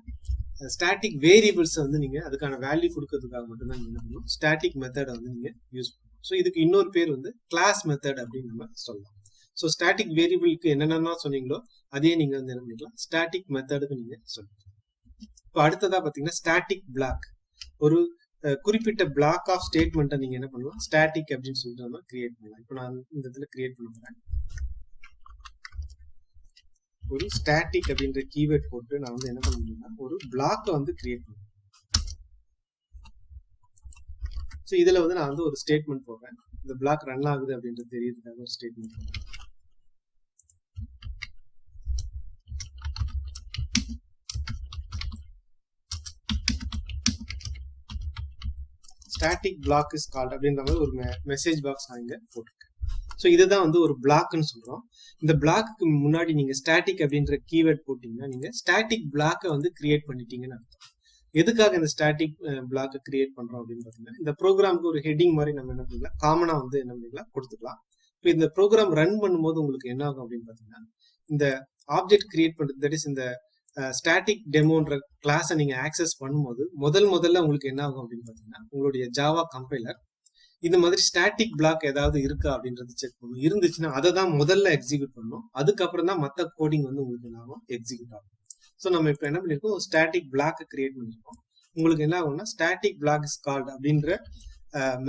ஸ்டாட்டிக் வேரியபிள்ஸ் வந்து நீங்க அதுக்கான வேல்யூ கொடுக்கறதுக்காக மட்டும்தான் நீங்க என்ன பண்ணணும், ஸ்டாட்டிக் மெத்தடை வந்து நீங்க யூஸ் பண்ணணும். ஸோ இதுக்கு இன்னொரு பேர் வந்து கிளாஸ் மெத்தட் அப்படின்னு நம்ம சொல்லலாம். ஸோ ஸ்டாட்டிக் வேரியபிளுக்கு என்னென்ன சொன்னீங்களோ அதையே நீங்க வந்து என்ன பண்ணிக்கலாம், ஸ்டாட்டிக் மெத்தடுக்கு நீங்க சொல்லலாம். இப்போ அடுத்ததா பாத்தீங்கன்னா ஸ்டாட்டிக் பிளாக். ஒரு குறிப்பிட்ட பிளாக் ஆஃப் ஸ்டேட்மெண்ட்டை நீங்க என்ன பண்ணலாம், ஸ்டாட்டிக் அப்படின்னு சொல்லிட்டு நம்ம கிரியேட் பண்ணலாம். இப்போ நான் இந்த இடத்துல கிரியேட் பண்ண போறேன். ஒரு ஸ்டாட்டிக் அப்படின்ற கீவேர்ட் போட்டு நான் வந்து என்ன பண்ண முடியும்னா ஒரு பிளாக்கை வந்து கிரியேட் பண்ணுவேன். ஸோ இதுல வந்து நான் வந்து ஒரு ஸ்டேட்மெண்ட் போடுறேன். இந்த பிளாக் ரன் ஆகுது அப்படின்றது தெரியறதுக்காக ஒரு ஸ்டேட்மெண்ட் போடுறேன். ஸ்டாட்டிக் பிளாக் இஸ் கால்ட் அப்படின்ற மாதிரி ஒரு மெசேஜ் பாக்ஸ் நான் இங்க போட்டிருக்கேன். ஸோ இதுதான் வந்து ஒரு பிளாக்னு சொல்றோம். இந்த பிளாக்கு முன்னாடி நீங்க ஸ்டாட்டிக் அப்படின்ற கீவேர்ட் போட்டீங்கன்னா நீங்க ஸ்டாட்டிக் பிளாக்கை வந்து கிரியேட் பண்ணிட்டீங்கன்னு அர்த்தம். எதுக்காக இந்த ஸ்டாட்டிக் பிளாக்கை கிரியேட் பண்றோம் அப்படின்னு பாத்தீங்கன்னா, இந்த ப்ரோக்ராமுக்கு ஒரு ஹெட்டிங் மாதிரி நம்ம என்ன பண்ணிக்கலாம், காமனா வந்து என்ன பண்ணிக்கலாம் கொடுத்துக்கலாம். இப்போ இந்த ப்ரோக்ராம் ரன் பண்ணும்போது உங்களுக்கு என்ன ஆகும் அப்படின்னு பாத்தீங்கன்னா, இந்த ஆப்ஜெக்ட் கிரியேட் பண்றது, தட் இஸ் இந்த ஸ்டாட்டிக் டெமோன்ற கிளாஸை நீங்க ஆக்சஸ் பண்ணும்போது முதல்ல உங்களுக்கு என்ன ஆகும் அப்படின்னு பாத்தீங்கன்னா, உங்களுடைய ஜாவா கம்பைலர் இந்த மாதிரி ஸ்டாட்டிக் பிளாக் ஏதாவது இருக்கா அப்படின்றது செக் பண்ணும். இருந்துச்சுன்னா அதை தான் முதல்ல எக்ஸிக்யூட் பண்ணும். அதுக்கப்புறம் தான் மற்ற கோடிங் வந்து உங்களுக்கு என்ன ஆகும், எக்ஸிக்யூட் ஆகும். ஸோ நம்ம இப்போ என்ன பண்ணிருக்கோம், ஸ்டாட்டிக் பிளாக்கை கிரியேட் பண்ணிருக்கோம். உங்களுக்கு என்ன ஆகும்னா ஸ்டாட்டிக் பிளாக் இஸ் கால்ட் அப்படின்ற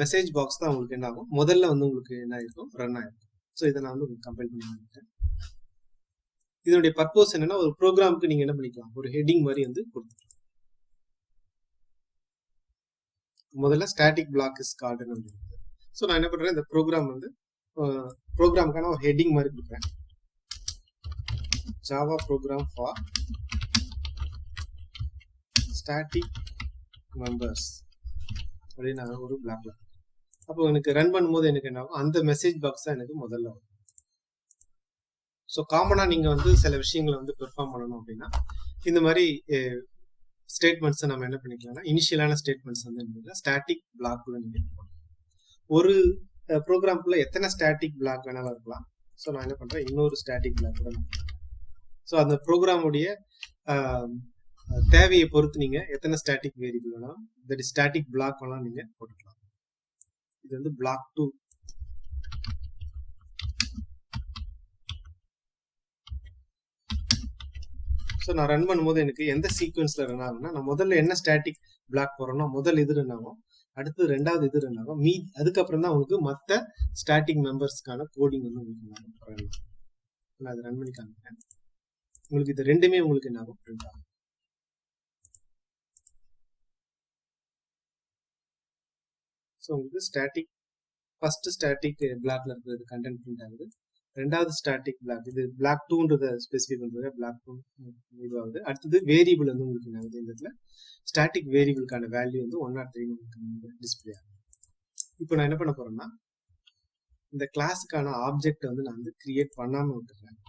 மெசேஜ் பாக்ஸ் தான் உங்களுக்கு என்ன ஆகும், முதல்ல வந்து உங்களுக்கு என்ன ஆயிருக்கும், ரன் ஆயிருக்கும். ஸோ இதை நான் வந்து உங்களுக்கு கம்பைல் பண்ணி பண்ணிருக்கேன். இதனுடைய பர்பஸ் என்னன்னா, ஒரு ப்ரோக்ராமுக்கு நீங்க என்ன பண்ணிக்கலாம், ஒரு ஹெட்டிங் மாதிரி வந்து கொடுத்துக்கலாம். முதல்ல ஸ்டாட்டிக் பிளாக் இஸ் கால்டுன்னு வந்து. ஸோ நான் என்ன பண்றேன், இந்த ப்ரோக்ராம் வந்து ப்ரோக்ராமுக்கான ஒரு ஹெட்டிங் மாதிரி கொடுக்குறேன். Java program for static members அப்படின்னு நான் ஒரு பிளாக்ல. அப்போ எனக்கு ரன் பண்ணும்போது எனக்கு என்ன ஆகும், அந்த மெசேஜ் பாக்ஸ் தான் எனக்கு முதல்ல வரும். ஸோ காமனாக நீங்கள் வந்து சில விஷயங்களை வந்து பெர்ஃபார்ம் பண்ணணும் அப்படின்னா இந்த மாதிரி ஸ்டேட்மெண்ட்ஸை நம்ம என்ன பண்ணிக்கலாம்னா, இனிஷியலான ஸ்டேட்மெண்ட்ஸ் வந்து ஸ்டாட்டிக் பிளாக்ல நீங்கள் ஒரு ப்ரோக்ராம்குள்ள எத்தனை ஸ்டாட்டிக் பிளாக் வேணாலும் இருக்கலாம். ஸோ நான் என்ன பண்ணுறேன், இன்னொரு ஸ்டாட்டிக் பிளாக் கூட. ஸோ அந்த ப்ரோக்ராமுடைய தேவையை பொறுத்து நீங்கள் எத்தனை ஸ்டாட்டிக் வேரியபிள் வேணாலும், தட் இஸ் ஸ்டாட்டிக் பிளாக் வேணாலும் நீங்கள் போட்டுக்கலாம். இது வந்து பிளாக் 2. ஸோ நான் ரன் பண்ணும்போது எனக்கு எந்த சீக்வன்ஸ்ல ரன் ஆகும்னா, நான் முதல்ல என்ன ஸ்டாட்டிக் பிளாக் போறேன்னா முதல் இது ரன் ஆகும், அடுத்து ரெண்டாவது இது ரன் ஆகும், அதுக்கப்புறம் தான் உங்களுக்கு மற்ற ஸ்டாட்டிக் மெம்பர்ஸ்க்கான கோடிங் வந்து உங்களுக்கு நான் அதை ரன் பண்ணி காமிக்கிறேன். உங்களுக்கு இது ரெண்டுமே உங்களுக்கு என்ன ஆகும், பிரிண்ட் ஆகும். ஸோ உங்களுக்கு ஸ்டாட்டிக் ஃபர்ஸ்ட் ஸ்டாட்டிக் பிளாக்ல இருக்கிறது கண்டென்ட் பிரிண்ட் ஆகுது. ரெண்டாவது ஸ்டாட்டிக் பிளாக், இது பிளாக் 2ன்றத ஸ்பெசிஃபை பண்றது, பிளாக் 2 இதுவாகுது. அடுத்தது வேரியபிள் வந்து உங்களுக்கு என்ன ஆகுது, இந்த இடத்துல ஸ்டாட்டிக் வேரியபிளுக்கான வேல்யூ வந்து 103 உங்களுக்கு டிஸ்பிளே ஆகும். இப்போ நான் என்ன பண்ண போறேன்னா, இந்த கிளாஸுக்கான ஆப்ஜெக்ட் வந்து நான் வந்து கிரியேட் பண்ணாம விட்டுறேன்.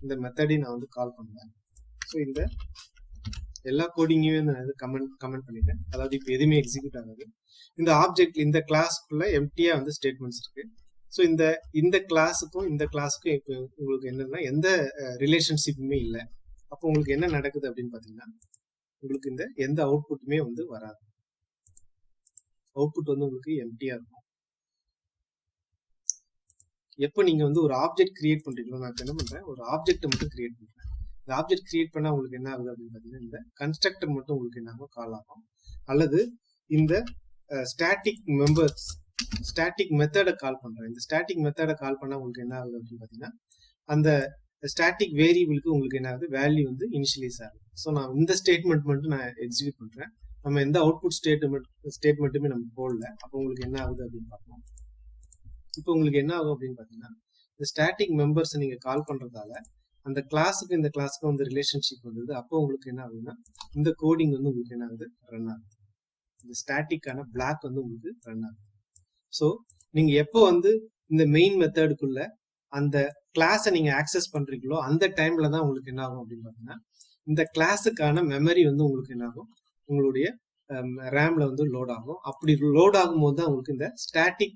இந்த மெத்தடை நான் வந்து கால் பண்ணேன். ஸோ இந்த எல்லா கோடிங்கையுமே நான் வந்து கமெண்ட் பண்ணிட்டேன். அதாவது இப்போ எதுவுமே எக்ஸிக்யூட் ஆகாது. இந்த ஆப்ஜெக்ட் இந்த கிளாஸ்க்குள்ள எம்டியா வந்து ஸ்டேட்மெண்ட்ஸ் இருக்கு. ஸோ இந்த கிளாஸுக்கும் இந்த கிளாஸுக்கும் இப்போ உங்களுக்கு என்னன்னா எந்த ரிலேஷன்ஷிப்புமே இல்லை. அப்போ உங்களுக்கு என்ன நடக்குது அப்படின்னு பார்த்தீங்கன்னா, உங்களுக்கு இந்த எந்த அவுட்புட்டுமே வந்து வராது. அவுட்புட் வந்து உங்களுக்கு எம்டியா இருக்கும். எப்போ நீங்க வந்து ஒரு ஆப்ஜெக்ட் கிரியேட் பண்றீங்களோ நான் என்ன பண்றேன், ஒரு ஆப்ஜெக்ட் மட்டும் கிரியேட் பண்றேன். இந்த ஆப்ஜெக்ட் கிரியேட் பண்ணா உங்களுக்கு என்ன ஆகுது அப்படின்னு பாத்தீங்கன்னா, இந்த கன்ஸ்ட்ரக்டர் மட்டும் உங்களுக்கு என்ன ஆகும், கால் ஆகும். அல்லது இந்த ஸ்டாட்டிக் மெம்பர்ஸ் ஸ்டாட்டிக் மெத்தடை கால் பண்றேன். இந்த ஸ்டாட்டிக் மெத்தடை கால் பண்ணா உங்களுக்கு என்ன ஆகுது அப்படின்னு பாத்தீங்கன்னா, அந்த ஸ்டாட்டிக் வேரியபிளுக்கு உங்களுக்கு என்ன ஆகுது, வேல்யூ வந்து இனிஷியலைஸ் ஆகுது. ஸோ நான் இந்த ஸ்டேட்மெண்ட் மட்டும் நான் எக்ஸிக்யூட் பண்றேன். நம்ம எந்த அவுட்புட் ஸ்டேட்மெண்ட்டுமே நம்ம போடல. அப்போ உங்களுக்கு என்ன ஆகுது அப்படின்னு பார்ப்போம். இப்போ உங்களுக்கு என்ன ஆகும் அப்படின்னு பாத்தீங்கன்னா, இந்த ஸ்டாட்டிக் மெம்பர்ஸ் நீங்க கால் பண்றதால அந்த கிளாஸுக்கு இந்த கிளாஸுக்கு வந்து ரிலேஷன்ஷிப் வந்தது. அப்போ உங்களுக்கு என்ன ஆகுதுன்னா, இந்த கோடிங் வந்து உங்களுக்கு என்ன ஆகுது, ரன் ஆகுது. இந்த ஸ்டாட்டிக்கான பிளாக் வந்து உங்களுக்கு ரன் ஆகுது. ஸோ நீங்க எப்போ வந்து இந்த மெயின் மெத்தடுக்குள்ள அந்த கிளாஸை நீங்க ஆக்சஸ் பண்றீங்களோ அந்த டைம்ல தான் உங்களுக்கு என்ன ஆகும் அப்படின்னு பாத்தீங்கன்னா, இந்த கிளாஸுக்கான மெமரி வந்து உங்களுக்கு என்ன ஆகும், உங்களுடைய ரேம்ல வந்து லோட் ஆகும். அப்படி லோட் ஆகும்போது தான் உங்களுக்கு இந்த ஸ்டாட்டிக்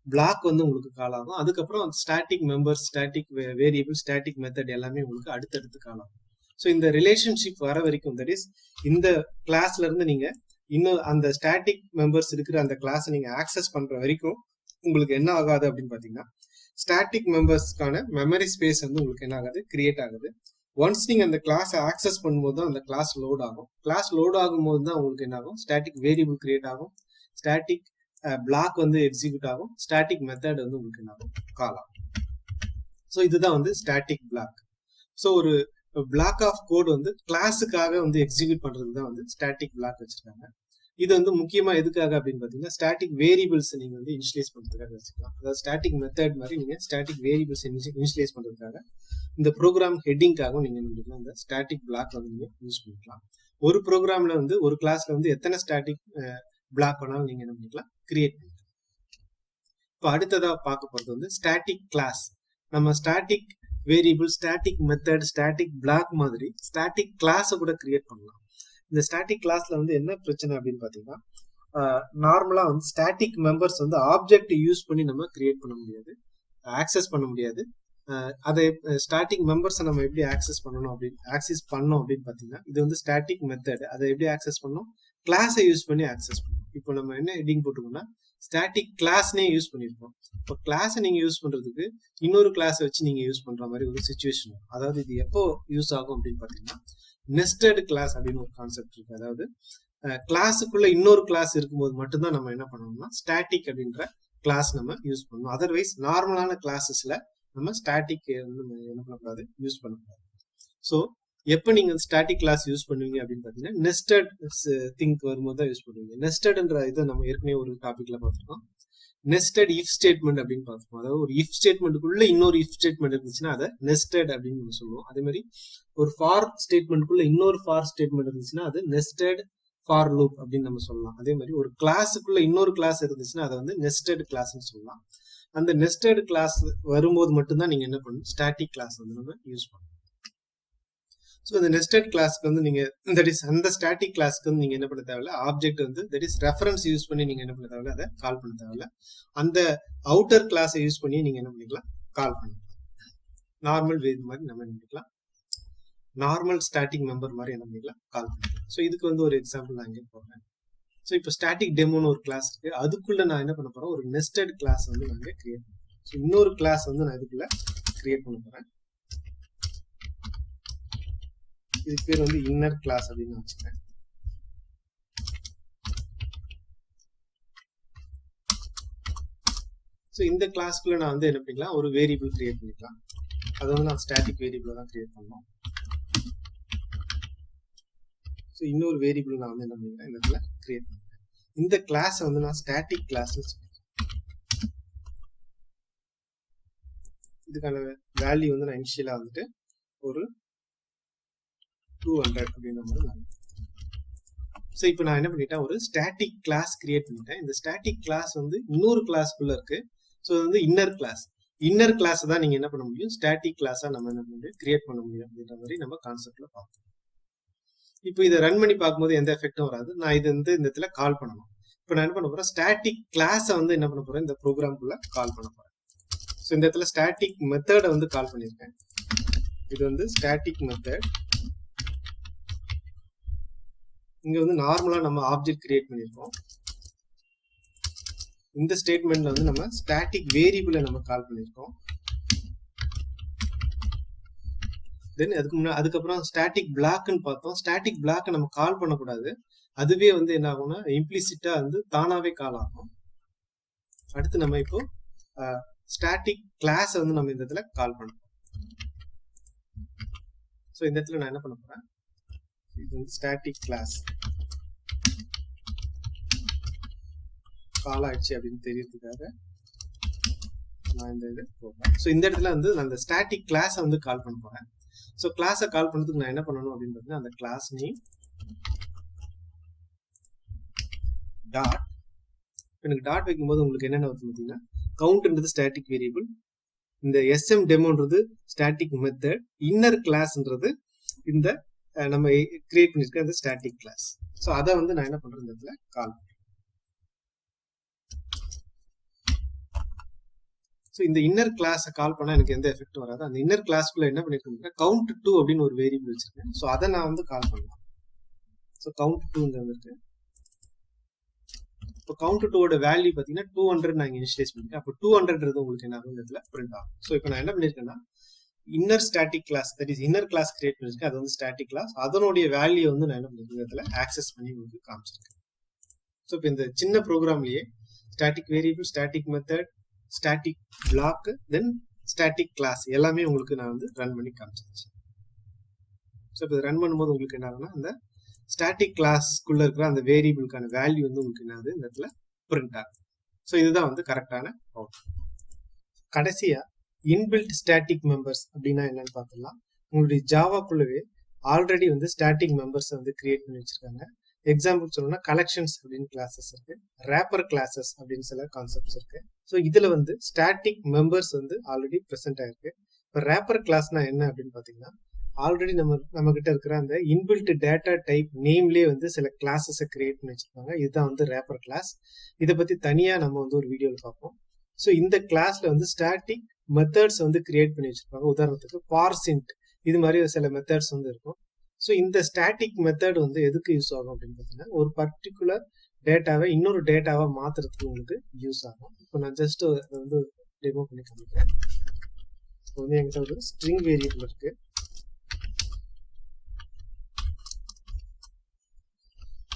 பிளாக் வந்து உங்களுக்கு கால் ஆகும். அதுக்கப்புறம் static members, static variable, static method எல்லாமே உங்களுக்கு அடுத்தடுத்து கால் ஆகும். ஸோ இந்த ரிலேஷன்ஷிப் வர வரைக்கும், தட் இஸ் இந்த கிளாஸ்ல இருந்து நீங்க இன்னும் அந்த ஸ்டாட்டிக் மெம்பர்ஸ் இருக்கிற அந்த கிளாஸை நீங்க ஆக்சஸ் பண்ற வரைக்கும் உங்களுக்கு என்ன ஆகாது அப்படின்னு பாத்தீங்கன்னா, ஸ்டாட்டிக் மெம்பர்ஸ்க்கான மெமரி ஸ்பேஸ் வந்து உங்களுக்கு என்ன ஆகாது, கிரியேட் ஆகுது. ஒன்ஸ் நீங்க அந்த கிளாஸை ஆக்சஸ் பண்ணும்போது தான் அந்த கிளாஸ் லோட் ஆகும். கிளாஸ் லோட் ஆகும்போது தான் உங்களுக்கு என்ன ஆகும், ஸ்டாட்டிக் வேரியபிள் கிரியேட் ஆகும், ஸ்டாட்டிக் பிளாக் வந்து எக்ஸிக்யூட் ஆகும், ஸ்டாட்டிக் மெத்தட் வந்து உங்களுக்கு என்ன ஆகும், கால் ஆகும். ஸோ இதுதான் வந்து ஸ்டாட்டிக் பிளாக். ஸோ ஒரு பிளாக் ஆஃப் கோட் வந்து கிளாஸுக்காக வந்து எக்ஸிக்யூட் பண்றதுக்கு தான் வந்து ஸ்டாட்டிக் பிளாக் வச்சிருக்காங்க. இது வந்து முக்கியமா எதுக்காக அப்படின்னு பாத்தீங்கன்னா, ஸ்டாட்டிக் வேரியபிள்ஸ் நீங்க வந்து இனிஷியலைஸ் பண்றதுக்காக வச்சுக்கலாம். அதாவது ஸ்டாட்டிக் மெத்தட் மாதிரி நீங்க ஸ்டாட்டிக் வேரியபிள்ஸ் இனிஷியலைஸ் பண்றதுக்காக, இந்த ப்ரோக்ராம் ஹெட்டிங்காகவும் நீங்க என்ன இந்த ஸ்டாட்டிக் பிளாக் வந்து நீங்க யூஸ் பண்ணிக்கலாம். ஒரு ப்ரோக்ராம்ல வந்து ஒரு கிளாஸ்ல வந்து எத்தனை ஸ்டாட்டிக் பிளாக் வேணாலும் நீங்க என்ன பண்ணிக்கலாம், கிரியேட் பண்ணிக்கலாம். இப்போ அடுத்ததா பார்க்க போறது வந்து ஸ்டாட்டிக் கிளாஸ். நம்ம static variable, static method, static black மாதிரி ஸ்டாட்டிக் கிளாஸை கூட கிரியேட் பண்ணலாம். இந்த ஸ்டாட்டிக் கிளாஸ்ல வந்து என்ன பிரச்சனை அப்படின்னு பாத்தீங்கன்னா, நார்மலா வந்து ஸ்டாட்டிக் மெம்பர்ஸ் வந்து ஆப்ஜெக்ட் யூஸ் பண்ணி நம்ம கிரியேட் பண்ண முடியாது, ஆக்சஸ் பண்ண முடியாது. அதை ஸ்டாட்டிக் மெம்பர்ஸை நம்ம எப்படி ஆக்சஸ் பண்ணணும் அப்படின்னு பாத்தீங்கன்னா, இது வந்து ஸ்டாட்டிக் மெத்தட். அதை எப்படி ஆக்சஸ் பண்ணணும், கிளாஸை யூஸ் பண்ணி ஆக்சஸ் பண்ணணும். இப்போ நம்ம என்ன ஹெட்டிங் போட்டுக்கோம்னா, ஸ்டாட்டிக் கிளாஸ்னே யூஸ் பண்ணிருக்கோம். இப்போ கிளாஸை நீங்க யூஸ் பண்றதுக்கு இன்னொரு கிளாஸை வச்சு நீங்க யூஸ் பண்ற மாதிரி ஒரு சிச்சுவேஷன். அதாவது இது எப்போ யூஸ் ஆகும் அப்படின்னு பாத்தீங்கன்னா, நெஸ்டட் கிளாஸ் அப்படின்னு ஒரு கான்செப்ட் இருக்கு. அதாவது கிளாஸுக்குள்ள இன்னொரு கிளாஸ் இருக்கும்போது மட்டும்தான் நம்ம என்ன பண்ணணும்னா ஸ்டாட்டிக் அப்படின்ற கிளாஸ் நம்ம யூஸ் பண்ணணும். அதர்வைஸ் நார்மலான கிளாஸஸ்ல நம்ம ஸ்டாட்டிக் வந்து என்ன பண்ணக்கூடாது, யூஸ் பண்ணக்கூடாது. ஸோ எப்போ நீங்க ஸ்டாட்டிக் கிளாஸ் யூஸ் பண்ணுவீங்க அப்படின்னு பாத்தீங்கன்னா, நெஸ்டட் திங்க் வரும்போது தான் யூஸ் பண்ணுவீங்க. நெஸ்டட்ன்ற இதை நம்ம ஏற்கனவே ஒரு டாபிக்ல பார்த்துருக்கோம். நெஸ்டட் இஃப் ஸ்டேட்மெண்ட் அப்படின்னு பார்த்துருக்கோம். அதாவது ஒரு இஃப் ஸ்டேட்மெண்ட்டுக்குள்ள இன்னொரு இஃப் ஸ்டேட்மெண்ட் இருந்துச்சுன்னா அதை நெஸ்டட் அப்படின்னு நம்ம சொல்லுவோம். அதே மாதிரி ஒரு ஃபார் ஸ்டேட்மெண்ட்டுக்குள்ள இன்னொரு ஃபார் ஸ்டேட்மெண்ட் இருந்துச்சுன்னா அது நெஸ்டட் ஃபார் லூப் அப்படின்னு நம்ம சொல்லலாம். அதே மாதிரி ஒரு கிளாஸுக்குள்ள இன்னொரு கிளாஸ் இருந்துச்சுன்னா அதை வந்து நெஸ்டட் கிளாஸ்ன்னு சொல்லலாம். அந்த நெஸ்டட் கிளாஸ் வரும்போது மட்டும்தான் நீங்க என்ன பண்ணணும், ஸ்டாட்டிக் கிளாஸ் வந்து நம்ம யூஸ் பண்ணணும். ஸோ இந்த நெஸ்டட் கிளாஸ்க்கு வந்து நீங்க தட் இஸ் அந்த ஸ்டாட்டிக் கிளாஸ்க்கு வந்து நீங்க என்ன பண்ண தேவையில்ல, ஆப்ஜெக்ட் வந்து தட் இஸ் ரெஃபரன்ஸ் யூஸ் பண்ணி நீங்க என்ன பண்ண தேவையில்ல, அதை கால் பண்ண தேவையில்ல. அந்த அவுட்டர் கிளாஸை யூஸ் பண்ணி நீங்க என்ன பண்ணிக்கலாம், கால் பண்ணிக்கலாம். நார்மல் வேரியபிள் மாதிரி நம்ம என்ன பண்ணிக்கலாம், நார்மல் ஸ்டாட்டிக் மெம்பர் மாதிரி என்ன பண்ணிக்கலாம், கால் பண்ணிக்கலாம். ஸோ இதுக்கு வந்து ஒரு எக்ஸாம்பிள் நான் இங்கே போடுறேன். ஸோ இப்போ ஸ்டாட்டிக் டெமோன்னு ஒரு கிளாஸ் இருக்கு. அதுக்குள்ள நான் என்ன பண்ண போறேன், ஒரு நெஸ்டட் கிளாஸ் வந்து நான் இங்கே கிரியேட் பண்ணுறேன். ஸோ இன்னொரு கிளாஸ் வந்து நான் இதுக்குள்ள கிரியேட் பண்ண போறேன். இது பேர் வந்து இன்னர் கிளாஸ் அப்படின்னு வச்சுக்கிறேன். ஸோ இந்த கிளாஸ்க்குள்ள நான் வந்து என்ன பண்ணிக்கலாம், ஒரு வேரியபிள் கிரியேட் பண்ணிக்கலாம். அது வந்து நான் ஸ்டாட்டிக் வேரியபிள் தான் கிரியேட் பண்ணோம். ஸோ இன்னொரு வேரியபிள் நான் வந்து என்ன பண்ணிக்கிறேன், இந்த இடத்துல கிரியேட் பண்ணிக்கிறேன். இந்த கிளாஸை வந்து நான் ஸ்டாட்டிக் கிளாஸ் இதுக்கான வேல்யூ வந்து நான் இனிஷியலா வந்துட்டு ஒரு 200 அப்படின்ற மாதிரி. ஸோ இப்போ நான் என்ன பண்ணிட்டேன், ஒரு ஸ்டாட்டிக் கிளாஸ் கிரியேட் பண்ணிட்டேன். இந்த ஸ்டாட்டிக் கிளாஸ் வந்து இன்னொரு கிளாஸ்க்குள்ள இருக்கு. ஸோ இது வந்து இன்னர் கிளாஸ். இன்னர் கிளாஸ் தான் நீங்க என்ன பண்ண முடியும், ஸ்டாட்டிக் கிளாஸா நம்ம என்ன பண்ண முடியும், கிரியேட் பண்ண முடியும் அப்படின்ற மாதிரி நம்ம கான்செப்ட்ல பார்த்தோம். இப்போ இதை ரன் பண்ணி பார்க்கும்போது எந்த எஃபெக்டும் வராது. நான் இது வந்து இந்த இடத்துல கால் பண்ணணும். இப்போ நான் என்ன பண்ண போறேன், ஸ்டாட்டிக் கிளாஸை வந்து என்ன பண்ண போறேன், இந்த ப்ரோக்ராம்குள்ள கால் பண்ண போறேன். ஸோ இந்த இடத்துல ஸ்டாட்டிக் மெத்தடை வந்து கால் பண்ணியிருக்கேன். இது வந்து ஸ்டாட்டிக் மெத்தட். இங்க வந்து நார்மலா நம்ம ஆப்ஜெக்ட் கிரியேட் பண்ணிருக்கோம். இந்த ஸ்டேட்மெண்ட்ல வந்து நம்ம ஸ்டாட்டிக் வேரியபிளை நம்ம கால் பண்ணியிருக்கோம். தென் அதுக்கப்புறம் ஸ்டாட்டிக் பிளாக்னு பார்த்தோம். ஸ்டாட்டிக் பிளாக் நம்ம கால் பண்ணக்கூடாது, அதுவே வந்து என்ன ஆகும்னா இம்ப்ளிசிட்டா வந்து தானாவே கால் ஆகும். அடுத்து நம்ம இப்போ ஸ்டாட்டிக் கிளாஸ் வந்து நம்ம இந்த இடத்துல கால் பண்ணோம். ஸோ இந்த இடத்துல நான் என்ன பண்ண போறேன், இது வந்து ஸ்டாட்டிக் கிளாஸ் கால் ஆயிடுச்சு அப்படின்னு தெரியறதுக்காக நான் இந்த இது போடுறேன். ஸோ இந்த இடத்துல வந்து நான் அந்த ஸ்டாட்டிக் கிளாஸை வந்து கால் பண்ண போறேன். ஸோ கிளாஸை கால் பண்ணுறதுக்கு நான் என்ன பண்ணணும் அப்படின்னு பார்த்தீங்கன்னா, அந்த கிளாஸ் நேம் டாட், எனக்கு டாட் வைக்கும்போது உங்களுக்கு என்னென்ன வருது பார்த்தீங்கன்னா, கவுண்ட்ன்றது ஸ்டாட்டிக் வேரியபிள், இந்த SM டெமோன்றது ஸ்டாட்டிக் மெத்தட், இன்னர் கிளாஸ்ன்றது இந்த நம்ம கிரியேட் பண்ணிருக்க அந்த ஸ்டாட்டிக் கிளாஸ். ஸோ அதை வந்து நான் என்ன பண்றேன், இந்த இடத்துல கால் பண்றேன். ஸோ இந்த இன்னர் கிளாஸை கால் பண்ணா எனக்கு எந்த எஃபெக்டும் வராது. அந்த இன்னர் கிளாஸ்க்குள்ள என்ன பண்ணிருக்கேன், கவுண்ட் 2 அப்படின்னு ஒரு வேரியபிள் வச்சிருக்கேன். ஸோ அதை நான் வந்து கால் பண்ணலாம். ஸோ கவுண்ட் 2 இங்க இருக்கு. இப்போ கவுண்ட் 2ஓட வேல்யூ பார்த்தீங்கன்னா 200 நான் இங்கே இனிஷியலைஸ் பண்ணிருக்கேன். அப்போ 200ன்றது உங்களுக்கு என்ன ஆகும், இந்த இடத்துல பிரிண்ட் ஆகும். ஸோ இப்போ நான் என்ன பண்ணிருக்கேன்னா, inner static class, that is inner class create பண்ணிருக்கேன். அது வந்து ஸ்டாட்டிக் கிளாஸ், அதனுடைய வேல்யூ வந்து நான் என்ன பண்ணிருக்கேன், இந்த இடத்துல ஆக்சஸ் பண்ணி உங்களுக்கு காமிச்சிருக்கேன். ஸோ இப்போ இந்த சின்ன ப்ரோக்ராம்லயே static variable, static method, static block, then static class எல்லாமே உங்களுக்கு நான் வந்து ரன் பண்ணி காமிச்சிருச்சு. ஸோ இப்போ ரன் பண்ணும்போது உங்களுக்கு என்ன ஆகுனா, அந்த ஸ்டாட்டிக் கிளாஸ்க்குள்ள இருக்கிற அந்த வேரியபிளுக்கான வேல்யூ வந்து உங்களுக்கு என்ன ஆகுது, இந்த இடத்துல பிரிண்ட் ஆகும். ஸோ இதுதான் வந்து கரெக்டான அவுட். கடைசியா இன்பில்ட் ஸ்டாட்டிக் மெம்பர்ஸ் அப்படின்னா என்னன்னு பார்த்துடலாம். உங்களுடைய ஜாவாக்குள்ளவே ஆல்ரெடி வந்து ஸ்டாட்டிக் மெம்பர்ஸ் வந்து கிரியேட் பண்ணி வச்சிருக்காங்க. எக்ஸாம்பிள் சொல்லணும்னா கலெக்ஷன்ஸ் அப்படின்னு கிளாஸஸ் இருக்கு, ரேப்பர் கிளாஸஸ் அப்படின்னு சில கான்செப்ட்ஸ் இருக்கு. ஸோ இதுல வந்து ஸ்டாட்டிக் மெம்பர்ஸ் வந்து ஆல்ரெடி ப்ரெசென்ட் ஆயிருக்கு. இப்போ ரேப்பர் கிளாஸ்னா என்ன அப்படின்னு பாத்தீங்கன்னா, ஆல்ரெடி நம்ம கிட்ட இருக்கிற அந்த இன்பில்ட் டேட்டா டைப் நேம்லயே வந்து சில கிளாஸஸை கிரியேட் பண்ணி வச்சிருக்காங்க. இதுதான் வந்து ரேப்பர் கிளாஸ். இதை பத்தி தனியா நம்ம வந்து ஒரு வீடியோல பார்ப்போம். ஸோ இந்த கிளாஸ்ல வந்து ஸ்டாட்டிக் மெத்தட்ஸ் வந்து கிரியேட் பண்ணி வச்சிருப்பாங்க. உதாரணத்துக்கு பார்சின்ட், இது மாதிரி சில மெத்தட்ஸ் வந்து இருக்கும். ஸோ இந்த ஸ்டாட்டிக் மெத்தட் வந்து எதுக்கு யூஸ் ஆகும் அப்படின்னு பார்த்தீங்கன்னா, ஒரு பர்டிகுலர் டேட்டாவை இன்னொரு டேட்டாவை மாத்துறதுக்கு உங்களுக்கு யூஸ் ஆகும். இப்போ நான் ஜஸ்ட் அதை வந்து டெமோ பண்ணி காமிக்கிறேன். இப்போ வந்து என்கிட்ட ஒரு ஸ்ட்ரிங் வேரியபிள் இருக்கு.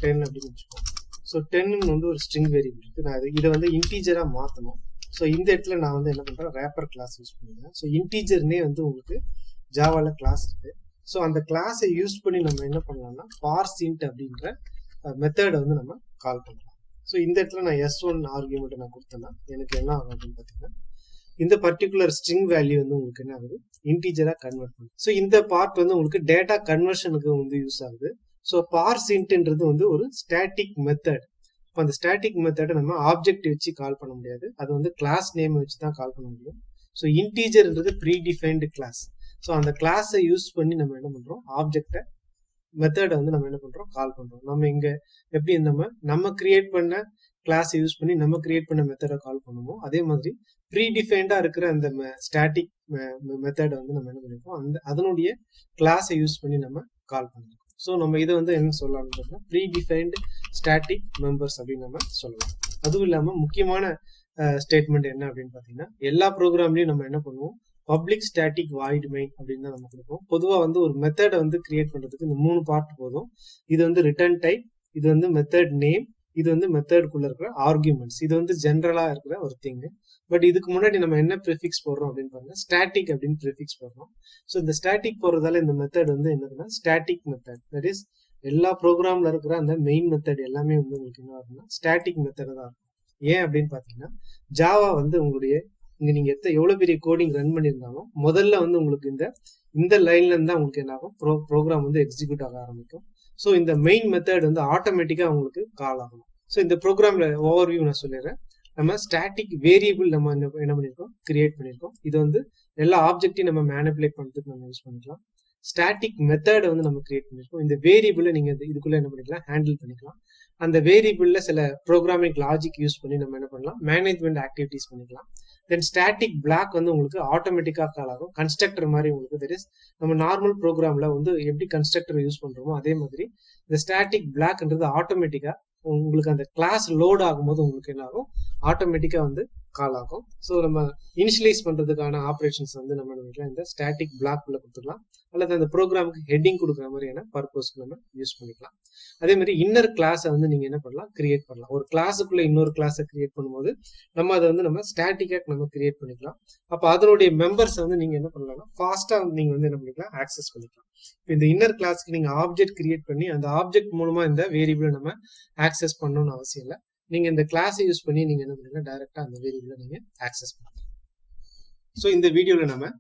டென் அப்படின்னு வச்சுக்கோம். ஸோ 10 வந்து ஒரு ஸ்ட்ரிங் வேரியபிள் இருக்கு. நான் இதை வந்து இன்டீஜரா மாற்றணும். ஸோ இந்த இடத்துல நான் வந்து என்ன பண்றேன், ரேப்பர் கிளாஸ் யூஸ் பண்ணிக்கிறேன். ஸோ இன்டீஜர்னே வந்து உங்களுக்கு ஜாவால கிளாஸ் இருக்கு. ஸோ அந்த கிளாஸை யூஸ் பண்ணி நம்ம என்ன பண்ணலாம்னா, பார்சின்ட் அப்படின்ற மெத்தடை வந்து நம்ம கால் பண்ணலாம். ஸோ இந்த இடத்துல நான் S1 ஆர்குமெண்ட் நான் கொடுத்தேன்னா எனக்கு என்ன ஆகும் அப்படின்னு பார்த்தீங்கன்னா, இந்த பர்டிகுலர் ஸ்ட்ரிங் வேல்யூ வந்து உங்களுக்கு என்ன ஆகுது, இன்டீஜரா கன்வெர்ட் பண்ணும். ஸோ இந்த பார்ட் வந்து உங்களுக்கு டேட்டா கன்வர்ஷனுக்கு வந்து யூஸ் ஆகுது. ஸோ பார்சின்ட்ன்றது வந்து ஒரு ஸ்டாட்டிக் மெத்தட். இப்போ அந்த ஸ்டாட்டிக் மெத்தடை நம்ம ஆப்ஜெக்ட் வச்சு கால் பண்ண முடியாது, அது வந்து கிளாஸ் நேம் வச்சு தான் கால் பண்ண முடியும். ஸோ இன்டீஜர்ன்றது ப்ரீ டிஃபைன்டு கிளாஸ். ஸோ அந்த கிளாஸை யூஸ் பண்ணி நம்ம என்ன பண்றோம், ஆப்ஜெக்டை மெத்தடை வந்து நம்ம என்ன பண்றோம், கால் பண்றோம். நம்ம இங்க எப்படி நம்ம கிரியேட் பண்ண கிளாஸை யூஸ் பண்ணி நம்ம கிரியேட் பண்ண மெத்தடை கால் பண்ணுமோ, அதே மாதிரி ப்ரீ டிஃபைன்டா இருக்கிற அந்த ஸ்டாட்டிக் மெத்தடை வந்து நம்ம என்ன பண்ணிருக்கோம், அதனுடைய கிளாஸை யூஸ் பண்ணி நம்ம கால் பண்றோம். ஸோ நம்ம இதை வந்து என்ன சொல்லலாம்னு பார்த்தீங்கன்னா, ப்ரீ டிஃபைன்டு ஸ்டாட்டிக் மெம்பர்ஸ் அப்படின்னு நம்ம சொல்லலாம். அதுவும் இல்லாம முக்கியமான ஸ்டேட்மெண்ட் என்ன அப்படின்னு பார்த்தீங்கன்னா, எல்லா ப்ரோக்ராம்லயும் நம்ம என்ன பண்ணுவோம், பப்ளிக் ஸ்டாட்டிக் வாய்ட் மெயின் அப்படின்னு தான் நம்ம கொடுப்போம். பொதுவாக வந்து ஒரு மெத்தடை வந்து கிரியேட் பண்றதுக்கு இந்த 3 பார்ட் போதும். இது வந்து ரிட்டர்ன் டைப், இது வந்து மெத்தட் நேம், இது வந்து மெத்தடுக்குள்ள இருக்கிற ஆர்குமெண்ட்ஸ். இது வந்து ஜென்ரலா இருக்கிற ஒரு திங். பட் இதுக்கு முன்னாடி நம்ம என்ன ப்ரிஃபிக்ஸ் போடுறோம் அப்படின்னு பாருங்க, ஸ்டாட்டிக் அப்படின்னு ப்ரிஃபிக்ஸ் போடுறோம். ஸோ இந்த ஸ்டாட்டிக் போடுறதால இந்த மெத்தட் வந்து என்னதுன்னா ஸ்டாட்டிக் மெத்தட். தட் இஸ் எல்லா ப்ரோக்ராம்ல இருக்கிற அந்த மெயின் மெத்தட் எல்லாமே வந்து உங்களுக்கு என்ன ஆகுதுன்னா ஸ்டாட்டிக் மெத்தட் தான் இருக்கும். ஏன் அப்படின்னு பாத்தீங்கன்னா, ஜாவா வந்து உங்களுடைய இங்க நீங்க எவ்வளவு பெரிய கோடிங் ரன் பண்ணியிருந்தாலும் முதல்ல வந்து உங்களுக்கு இந்த லைன்ல இருந்தா உங்களுக்கு என்ன ஆகும், ப்ரோக்ராம் வந்து எக்ஸிக்யூட் ஆக ஆரம்பிக்கும். ஸோ இந்த மெயின் மெத்தட் வந்து ஆட்டோமேட்டிக்கா உங்களுக்கு கால் ஆகணும். ஸோ இந்த ப்ரோக்ராம்ல ஓவர்வியூ நான் சொல்லிடுறேன். நம்ம ஸ்டாட்டிக் வேரியபிள் நம்ம என்ன பண்ணிருக்கோம், கிரியேட் பண்ணிருக்கோம். இது வந்து எல்லா ஆப்ஜெக்டையும் நம்ம மேனிபுலேட் பண்றதுக்கு நம்ம யூஸ் பண்ணிக்கலாம். ஸ்டாட்டிக் மெத்தட் வந்து நம்ம கிரியேட் பண்ணிருக்கோம். இந்த வேரியபிளை நீங்க இதுக்குள்ள என்ன பண்ணிக்கலாம், ஹேண்டில் பண்ணிக்கலாம். அந்த வேரியபிள்ல சில ப்ரோக்ராமிங் லாஜிக் யூஸ் பண்ணி நம்ம என்ன பண்ணலாம், மேனேஜ்மெண்ட் ஆக்டிவிட்டிஸ் பண்ணிக்கலாம். தென் ஸ்டாட்டிக் பிளாக் வந்து உங்களுக்கு ஆட்டோமேட்டிக்கா கால் ஆகும், கன்ஸ்ட்ரக்டர் மாதிரி உங்களுக்கு. தட் இஸ் நம்ம நார்மல் ப்ரோக்ராம்ல வந்து எப்படி கன்ஸ்ட்ரக்டர் யூஸ் பண்றோமோ அதே மாதிரி இந்த ஸ்டாட்டிக் பிளாக்ன்றது ஆட்டோமேட்டிக்கா உங்களுக்கு அந்த கிளாஸ் லோட் ஆகும்போது உங்களுக்கு என்ன ஆகும், ஆட்டோமேட்டிக்கா வந்து கால் ஆகும். ஸோ நம்ம இனிஷியலைஸ் பண்றதுக்கான ஆப்ரேஷன்ஸ் வந்து நம்ம நினைக்கலாம் இந்த ஸ்டாட்டிக் பிளாக் உள்ள கொடுத்துக்கலாம், அல்லது அந்த ப்ரோக்ராமுக்கு ஹெட்டிங் கொடுக்குற மாதிரியான பர்பஸ்க்கு நம்ம யூஸ் பண்ணிக்கலாம். அதே மாதிரி இன்னர் கிளாஸை வந்து நீங்க என்ன பண்ணலாம், கிரியேட் பண்ணலாம். ஒரு கிளாஸுக்குள்ள இன்னொரு கிளாஸை கிரியேட் பண்ணும்போது நம்ம அதை வந்து நம்ம ஸ்டாட்டிக்கா நம்ம கிரியேட் பண்ணிக்கலாம். அப்போ அதனுடைய மெம்பர்ஸ் வந்து நீங்க என்ன பண்ணலாம்னா ஃபாஸ்டா நீங்க வந்து என்ன பண்ணிக்கலாம், ஆக்சஸ் பண்ணிக்கலாம். இந்த இன்னர் கிளாஸ்க்கு நீங்க ஆப்ஜெக்ட் கிரியேட் பண்ணி அந்த ஆப்ஜெக்ட் மூலமா இந்த வேரியபிளை நம்ம ஆக்சஸ் பண்ணணும்னு அவசியம் இல்லை. நீங்க இந்த கிளாஸை யூஸ் பண்ணி நீங்க என்ன பண்ணுங்க, டைரக்டா அந்த வேரியபிளை நீங்க ஆக்சஸ் பண்ணலாம். ஸோ இந்த வீடியோல நம்ம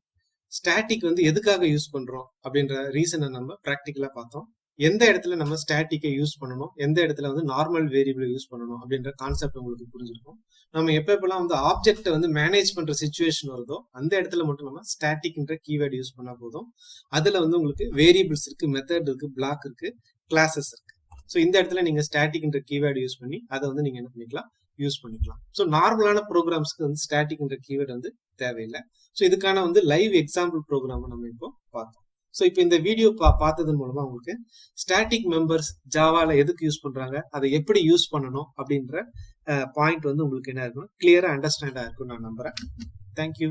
ஸ்டாட்டிக் வந்து எதுக்காக யூஸ் பண்றோம் அப்படின்ற ரீசனை நம்ம ப்ராக்டிக்கலா பார்த்தோம். எந்த இடத்துல நம்ம ஸ்டாட்டிக்கை யூஸ் பண்ணணும், எந்த இடத்துல வந்து நார்மல் வேரியபிளை யூஸ் பண்ணணும் அப்படின்ற கான்செப்ட் உங்களுக்கு புரிஞ்சிருக்கும். நம்ம எப்பெல்லாம் வந்து ஆப்ஜெக்டை வந்து மேனேஜ் பண்ற சிச்சுவேஷன் வருதோ அந்த இடத்துல மட்டும் நம்ம ஸ்டாட்டிக்ன்ற கீவேர்டு யூஸ் பண்ணா போதும். அதுல வந்து உங்களுக்கு வேரியபிள்ஸ் இருக்கு, மெத்தட் இருக்கு, பிளாக் இருக்கு, கிளாஸஸ் இருக்கு. ஸோ இந்த இடத்துல நீங்க ஸ்டாட்டிக்ன்ற கீவேர்டு யூஸ் பண்ணி அதை வந்து நீங்க என்ன பண்ணிக்கலாம், யூஸ் பண்ணிக்கலாம். ஸோ நார்மலான ப்ரோக்ராம்ஸ்க்கு வந்து ஸ்டாட்டிக்ன்ற கீவேர்டு வந்து தேவையில்லை. ஸோ இதுக்கான வந்து லைவ் எக்ஸாம்பிள் ப்ரோக்ராம் நம்ம இப்போ பார்த்தோம். ஸோ இப்போ இந்த வீடியோ பார்த்தது மூலமா உங்களுக்கு ஸ்டாட்டிக் மெம்பர்ஸ் ஜாவால எதுக்கு யூஸ் பண்றாங்க, அதை எப்படி யூஸ் பண்ணணும் அப்படின்ற பாயிண்ட் வந்து உங்களுக்கு என்ன இருக்கணும், கிளியரா அண்டர்ஸ்டாண்டா இருக்கும்னு நான் நம்புறேன். தேங்க்யூ.